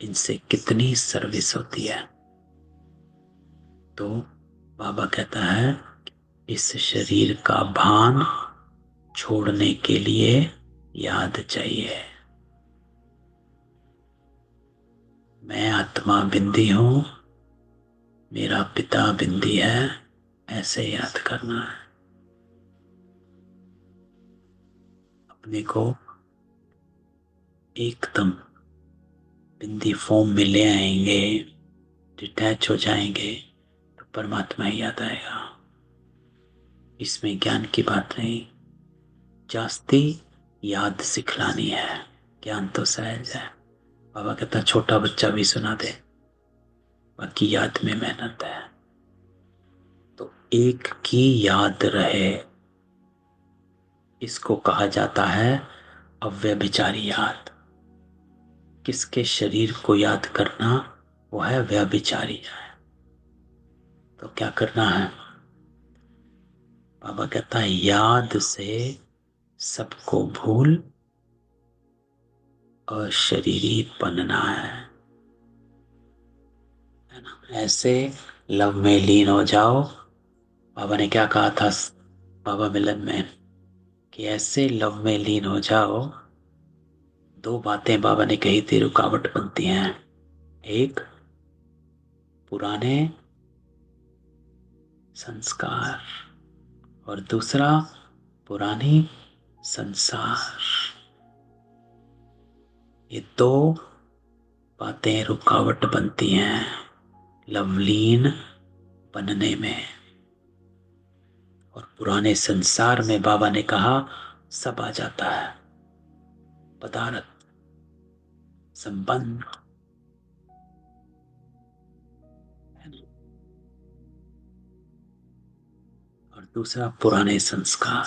इनसे कितनी सर्विस होती है। तो बाबा कहता है इस शरीर का भान छोड़ने के लिए याद चाहिए। मैं आत्मा बिंदी हूं, मेरा पिता बिंदी है, ऐसे याद करना है। अपने को एकदम बिंदी फॉर्म में ले आएंगे, डिटैच हो जाएंगे, तो परमात्मा ही याद आएगा। इसमें ज्ञान की बात नहीं, जास्ती याद सिखलानी है। ज्ञान तो सहज है। बाबा कहता छोटा बच्चा भी सुना दे, बाकी याद में मेहनत है। तो एक की याद रहे, इसको कहा जाता है अव्यभिचारी याद। किसके शरीर को याद करना, वो है व्यभिचारी है। तो क्या करना है? बाबा कहता है याद से सबको भूल और शरीरी बनना है ना। ऐसे लव में लीन हो जाओ। बाबा ने क्या कहा था बाबा मिलन में, कि ऐसे लव में लीन हो जाओ। दो बातें बाबा ने कही थी रुकावट बनती हैं। एक, पुराने संस्कार, और दूसरा, पुरानी संसार। ये दो बातें रुकावट बनती हैं लवलीन बनने में। और पुराने संसार में बाबा ने कहा सब आ जाता है, पदार्थ, संबंध, है ना। और दूसरा पुराने संस्कार।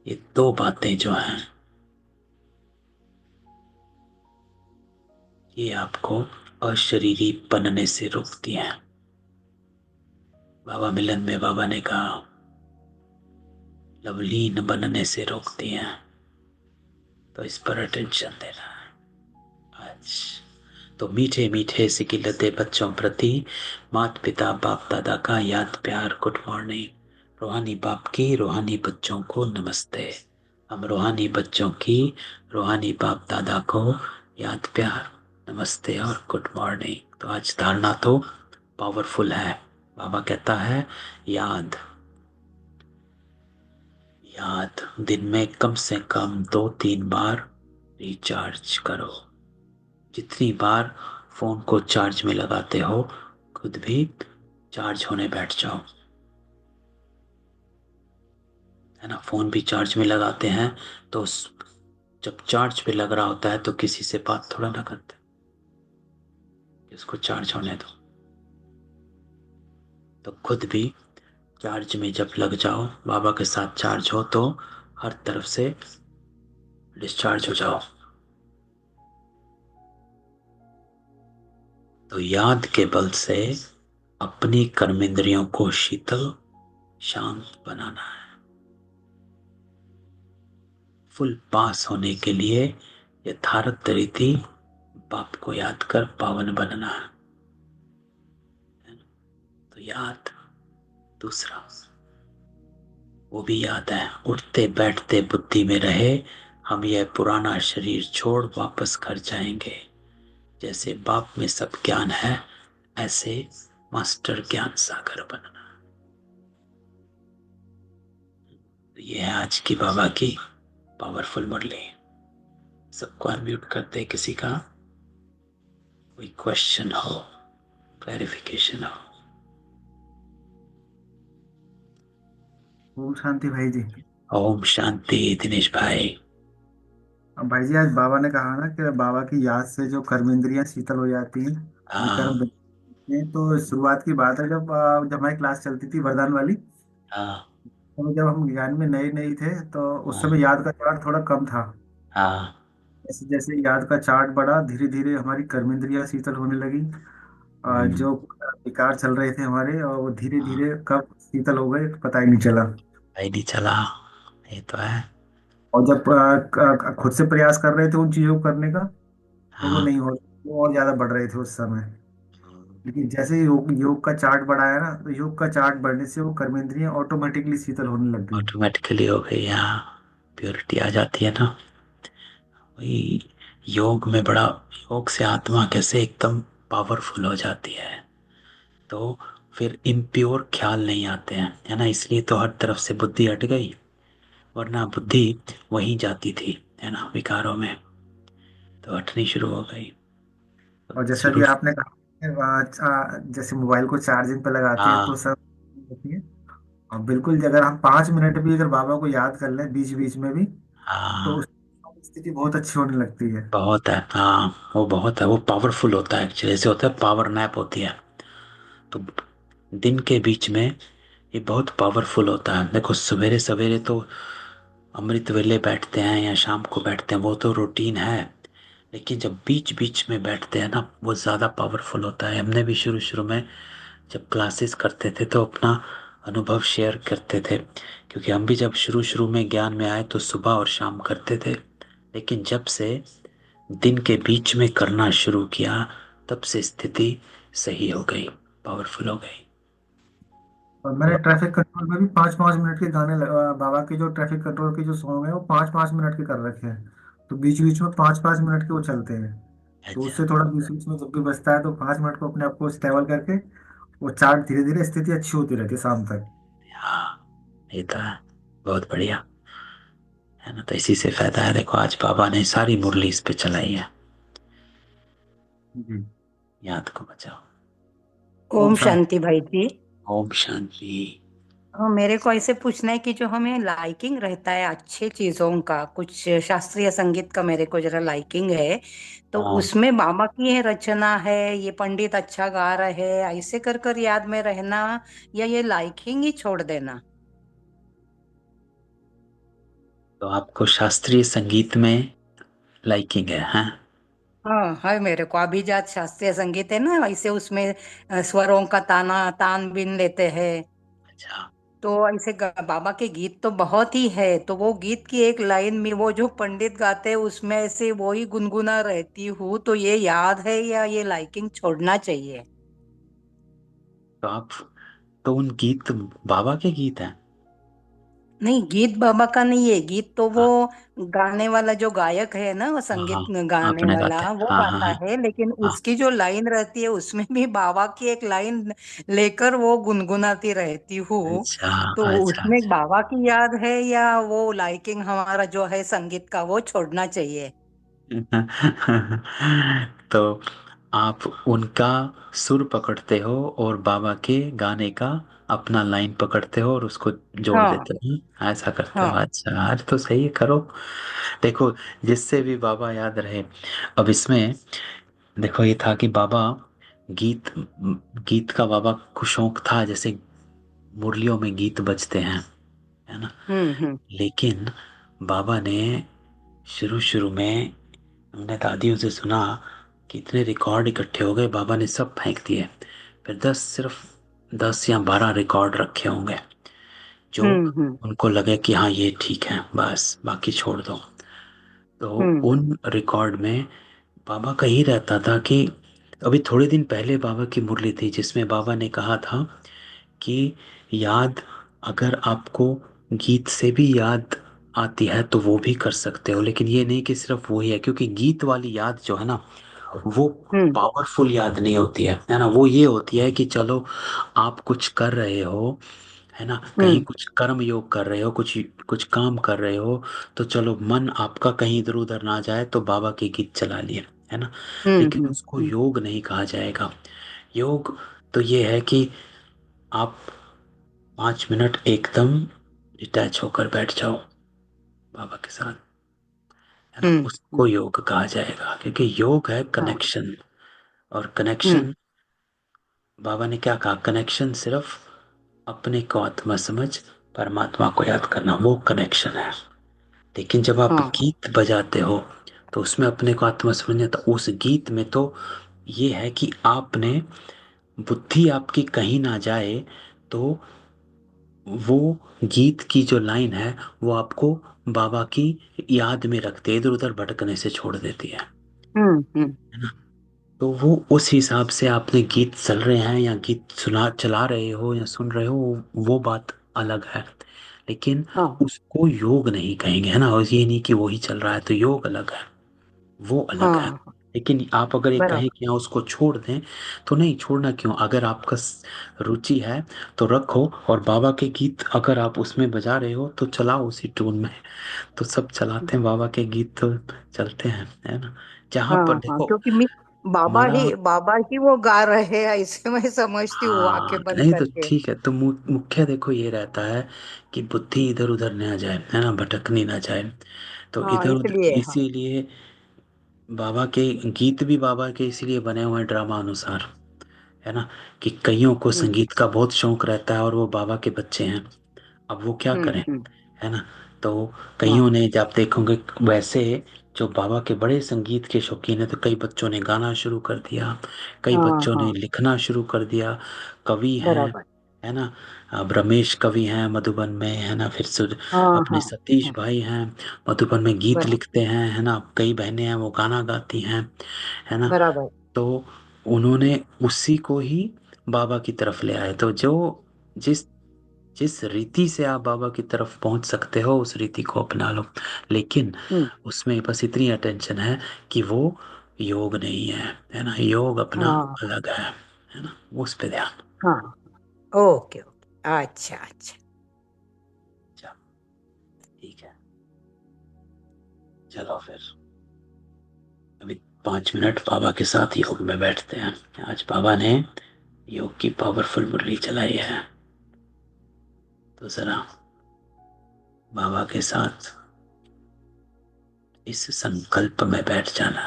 ये दो बातें जो हैं, ये आपको अशरीरी बनने से रोकती हैं। बाबा मिलन में बाबा ने कहा लवलीन बनने से रोकती हैं। तो इस पर अटेंशन देना है आज। तो मीठे मीठे सिकिलते बच्चों प्रति माता पिता बाप दादा का याद प्यार गुड मॉर्निंग। रूहानी बाप की रूहानी बच्चों को नमस्ते। हम रूहानी बच्चों की रूहानी बाप दादा को याद प्यार नमस्ते और गुड मॉर्निंग। तो आज धारणा तो पावरफुल है। बाबा कहता है याद, याद दिन में कम से कम 2-3 बार रिचार्ज करो। जितनी बार फोन को चार्ज में लगाते हो, खुद भी चार्ज होने बैठ जाओ, है ना। फोन भी चार्ज में लगाते हैं तो जब चार्ज पे लग रहा होता है तो किसी से बात थोड़ा ना करते, इसको चार्ज होने दो। तो खुद भी चार्ज में जब लग जाओ, बाबा के साथ चार्ज हो, तो हर तरफ से डिस्चार्ज हो जाओ। तो याद के बल से अपनी कर्मेंद्रियों को शीतल शांत बनाना है। फुल पास होने के लिए यथार्थ रीति बाप को याद कर पावन बनना है। तो याद दूसरा, वो भी याद है, उठते बैठते बुद्धि में रहे, हम यह पुराना शरीर छोड़ वापस घर जाएंगे। जैसे बाप में सब ज्ञान है, ऐसे मास्टर ज्ञान सागर बनना। तो ये है आज की बाबा की पावरफुल मुरली। सबको अनम्यूट करते, किसी का कोई क्वेश्चन हो, क्लैरिफिकेशन हो। ओम शांति भाई जी। ओम शांति दिनेश भाई। अब भाई जी आज बाबा ने कहा ना कि बाबा की याद से जो कर्म इंद्रियां शीतल हो जाती हैं, हाँ विकर्म बनते हैं। तो शुरुआत की बात है, जब हमारी क्लास चलती थी वरदान वाली, हाँ तो जब हम ज्ञान में नए नए थे तो उस हाँ समय याद का चार्ट थोड़ा कम था। हाँ। जैसे जैसे याद का चार्ट बढ़ा, धीरे धीरे हमारी कर्म इंद्रियां शीतल होने लगी। जो विकार चल रहे थे हमारे, और वो धीरे हाँ, धीरे कब शीतल हो गए पता ही नहीं चला। भाई नहीं चला, ये तो है। और जब खुद से प्रयास कर रहे थे उन चीजों को करने का, तो वो हाँ। नहीं हो, वो और ज्यादा बढ़ रहे थे उस समय। लेकिन जैसे ही योग योग का चार्ट बढ़ाया ना, तो योग का चार्ट बढ़ने से वो कर्मेंद्रियां ऑटोमेटिकली शीतल होने लग गई। ऑटोमेटिकली हो गई, यहाँ प्योरिटी आ जाती है ना। वही योग में बड़ा, योग से आत्मा कैसे एकदम पावरफुल हो जाती है। तो फिर इम्प्योर ख्याल नहीं आते हैं, है ना। इसलिए तो हर तरफ से बुद्धि हट गई, वरना बुद्धि वहीं जाती थी, है ना, विकारों में। तो हटनी शुरू हो गई। तो और जैसा शुरू। भी आपने कहा कि जैसे मोबाइल को चार्जिंग पे लगाते हैं तो हाँ सब होती है। और बिल्कुल अगर हम 5 मिनट भी अगर बाबा को याद कर लें बीच बीच में भी, तो हाँ। स्थिति बहुत अच्छी होने लगती है। बहुत है, हाँ वो बहुत है, वो पावरफुल होता है एक्चुअली, जैसे होता है पावर नैप होती है। तो दिन के बीच में ये बहुत पावरफुल होता है। देखो सवेरे सवेरे तो अमृत वेले बैठते हैं या शाम को बैठते हैं, वो तो रूटीन है। लेकिन जब बीच बीच में बैठते हैं ना, वो ज़्यादा पावरफुल होता है। हमने भी शुरू शुरू में जब क्लासेस करते थे तो अपना अनुभव शेयर करते थे, क्योंकि हम भी जब शुरू शुरू में ज्ञान में आए तो सुबह और शाम करते थे। लेकिन जब से दिन के बीच में करना शुरू किया, तब से स्थिति सही हो गई, पावरफुल हो गई। और तो मैंने ट्रैफिक कंट्रोल में भी 5-5 मिनट के गाने बाबा के जो ट्रैफिक कंट्रोल के जो सॉन्ग है वो 5-5 मिनट के कर रखे हैं। तो बीच बीच में 5-5 मिनट के वो चलते हैं। तो अच्छा, उससे थोड़ा बीच बीच में जब भी बचता है तो 5 मिनट को अपने आप को स्टेबल करके वो चार्ट धीरे धीरे स्थिति अच्छी होती रहती है शाम तक। हाँ ये तो है, बहुत बढ़िया है ना। तो इसी से फायदा है, देखो आज बाबा ने सारी मुरली इस पे चलाई है, जी। याद को बचाओ। ओम ओम शांति। शांति भाई जी। ओम शांति। मेरे को ऐसे पूछना है कि जो हमें लाइकिंग रहता है अच्छे चीजों का, कुछ शास्त्रीय संगीत का मेरे को जरा लाइकिंग है, तो हाँ उसमें मामा की ये रचना है, ये पंडित अच्छा गा रहे हैं, ऐसे कर कर याद में रहना, या ये लाइकिंग ही छोड़ देना। तो आपको शास्त्रीय संगीत में लाइकिंग है, हाँ? हाँ है, मेरे को अभिजात शास्त्रीय संगीत है ना, ऐसे उसमें स्वरों का ताना तान बीन लेते हैं। अच्छा, तो ऐसे बाबा के गीत तो बहुत ही है, तो वो गीत की एक लाइन में वो जो पंडित गाते हैं उसमें ऐसे वो ही गुनगुना रहती हूँ, तो ये याद है या ये लाइकिंग छोड़ना चाहिए? तो आप, तो उन गीत बाबा के गीत हैं? नहीं, गीत बाबा का नहीं है, गीत तो वो हाँ गाने वाला जो गायक है ना, वो हाँ हाँ, संगीत गाने अपने वाला गाते हैं, वो हाँ हाँ गाता हाँ है, लेकिन हाँ। उसकी जो लाइन रहती है उसमें भी बाबा की एक लाइन लेकर वो गुनगुनाती रहती हूँ। अच्छा तो अच्छा उसमें अच्छा। बाबा की याद है या वो लाइकिंग हमारा जो है संगीत का वो छोड़ना चाहिए? तो आप उनका सुर पकड़ते हो और बाबा के गाने का अपना लाइन पकड़ते हो और उसको जोड़ हाँ देते हो, ऐसा करते हो? हाँ। अच्छा, आज तो सही है, करो। देखो, जिससे भी बाबा याद रहे। अब इसमें देखो, ये था कि बाबा गीत गीत का बाबा को शौक था, जैसे मुरलियों में गीत बजते हैं, है ना। हम्म। लेकिन बाबा ने शुरू शुरू में, हमने दादियों से सुना कि इतने रिकॉर्ड इकट्ठे हो गए, बाबा ने सब फेंक दिए। फिर सिर्फ 10 या 12 रिकॉर्ड रखे होंगे, जो हम्म। उनको लगे कि हाँ ये ठीक है, बस बाकी छोड़ दो। तो हम्म उन रिकॉर्ड में बाबा का ही रहता था कि, अभी थोड़े दिन पहले बाबा की मुरली थी जिसमें बाबा ने कहा था कि याद, अगर आपको गीत से भी याद आती है तो वो भी कर सकते हो, लेकिन ये नहीं कि सिर्फ वही है, क्योंकि गीत वाली याद जो है ना, वो हम्म पावरफुल याद नहीं होती है ना। वो ये होती है कि चलो आप कुछ कर रहे हो, है ना, कहीं हम्म कुछ कर्म योग कर रहे हो, कुछ कुछ काम कर रहे हो, तो चलो मन आपका कहीं इधर उधर ना जाए तो बाबा के गीत चला लिए, है ना। लेकिन हम्म। उसको योग नहीं कहा जाएगा। योग तो ये है कि आप 5 मिनट एकदम डिटैच होकर बैठ जाओ बाबा के साथ, है ना, उसको हम्म योग कहा जाएगा, क्योंकि योग है हाँ। कनेक्शन। और हम्म कनेक्शन, बाबा ने क्या कहा, कनेक्शन सिर्फ अपने को आत्मा समझ परमात्मा को याद करना, वो कनेक्शन है। लेकिन जब आप हाँ। गीत बजाते हो तो उसमें अपने को आत्मा समझना, तो उस गीत में तो ये है कि आपने, बुद्धि आपकी कहीं ना जाए, तो वो गीत की जो लाइन है वो आपको बाबा की याद में रखते, इधर उधर भटकने से छोड़ देती हम्म। है ना। तो वो उस हिसाब से आपने गीत चल रहे हैं या गीत सुना चला रहे हो या सुन रहे हो, वो बात अलग है। लेकिन हाँ उसको योग नहीं कहेंगे, है ना। और ये नहीं कि वही चल रहा है तो योग अलग है, वो अलग है। हाँ। लेकिन आप अगर ये कहें बराबर। कि हाँ उसको छोड़ दें, तो नहीं छोड़ना क्यों, अगर आपका रुचि है तो रखो। और बाबा के गीत अगर आप उसमें बजा रहे हो तो चलाओ उसी ट्यून में। तो सब चलाते हैं, बाबा के गीत तो चलते हैं, है ना। जहां पर हाँ हाँ, देखो क्योंकि हमारा, बाबा ही वो गा रहे हैं ऐसे मैं समझती हूँ हाँ आंखें बंद नहीं तो करके। ठीक है, तो मुख्य देखो ये रहता है कि बुद्धि इधर उधर ना जाए, है ना, भटकनी ना जाए। तो हाँ इधर उधर इसलिए हाँ। इसीलिए बाबा के गीत भी बाबा के इसीलिए बने हुए हैं ड्रामा अनुसार, है ना, कि कईयों को हम्म संगीत का बहुत शौक रहता है और वो बाबा के बच्चे हैं, अब वो क्या करें, हम्म। है ना। तो हाँ कईयों ने, जब आप देखोगे वैसे, जो बाबा के बड़े संगीत के शौकीन है, तो कई बच्चों ने गाना शुरू कर दिया, कई हाँ बच्चों ने हाँ। लिखना शुरू कर दिया, कवि हैं, बराबर। है ना। अब रमेश कवि हैं मधुबन में, है ना, फिर हाँ अपने हाँ सतीश हाँ। भाई हैं, मधुबन में गीत बराबर लिखते हैं, है ना, कई बहनें हैं वो गाना गाती हैं, है ना। बराबर। तो उन्होंने उसी को ही बाबा की तरफ ले आए। तो जो जिस जिस रीति से आप बाबा की तरफ पहुंच सकते हो उस रीति को अपना लो, लेकिन हम्म। उसमें बस इतनी अटेंशन है कि वो योग नहीं है ना, योग अपना हाँ अलग है ना, उस पे ध्यान। हाँ। Okay okay. अच्छा अच्छा। अच्छा, ठीक है, चलो फिर अभी 5 मिनट बाबा के साथ योग में बैठते हैं। आज बाबा ने योग की पावरफुल मुरली चलाई है, तो जरा बाबा के साथ इस संकल्प में बैठ जाना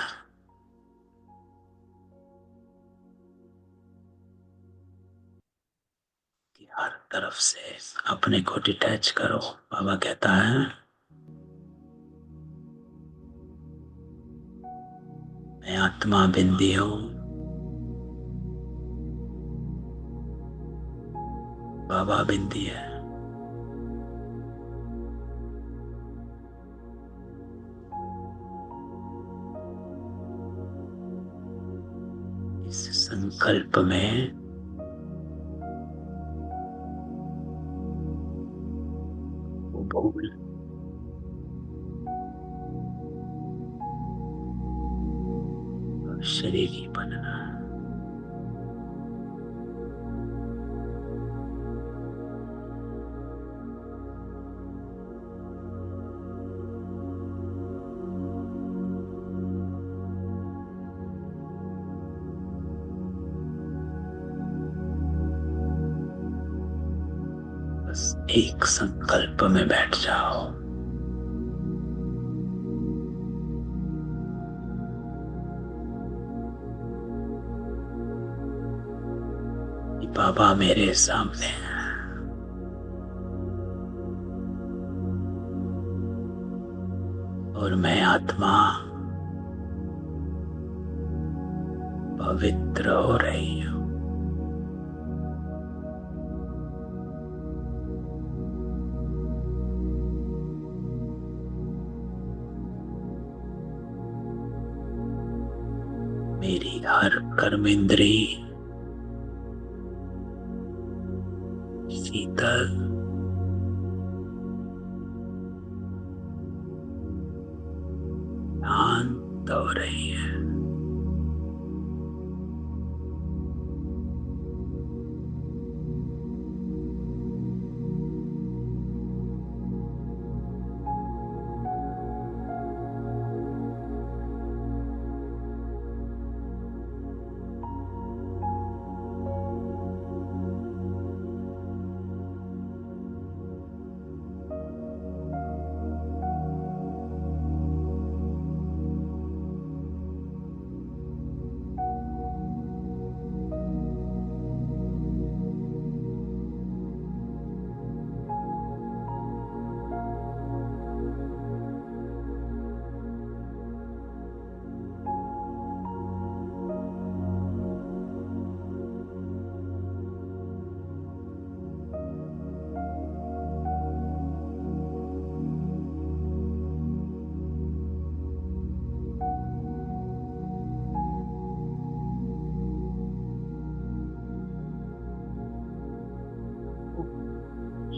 कि हर तरफ से अपने को डिटैच करो। बाबा कहता है, मैं आत्मा बिंदी हूँ, बाबा बिंदी है। इस संकल्प में वो भूल और शरीर ही बनना। बस एक संकल्प में बैठ जाओ कि बाबा मेरे सामने है और मैं आत्मा पवित्र हो रही हूँ। मेरी हर कर्मेंद्री शीतल शांत हो रही है।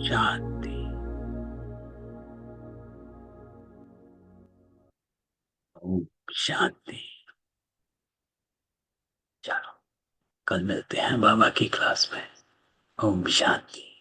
शांति। ओम शांति। चलो, कल मिलते हैं बाबा की क्लास में। ओम शांति।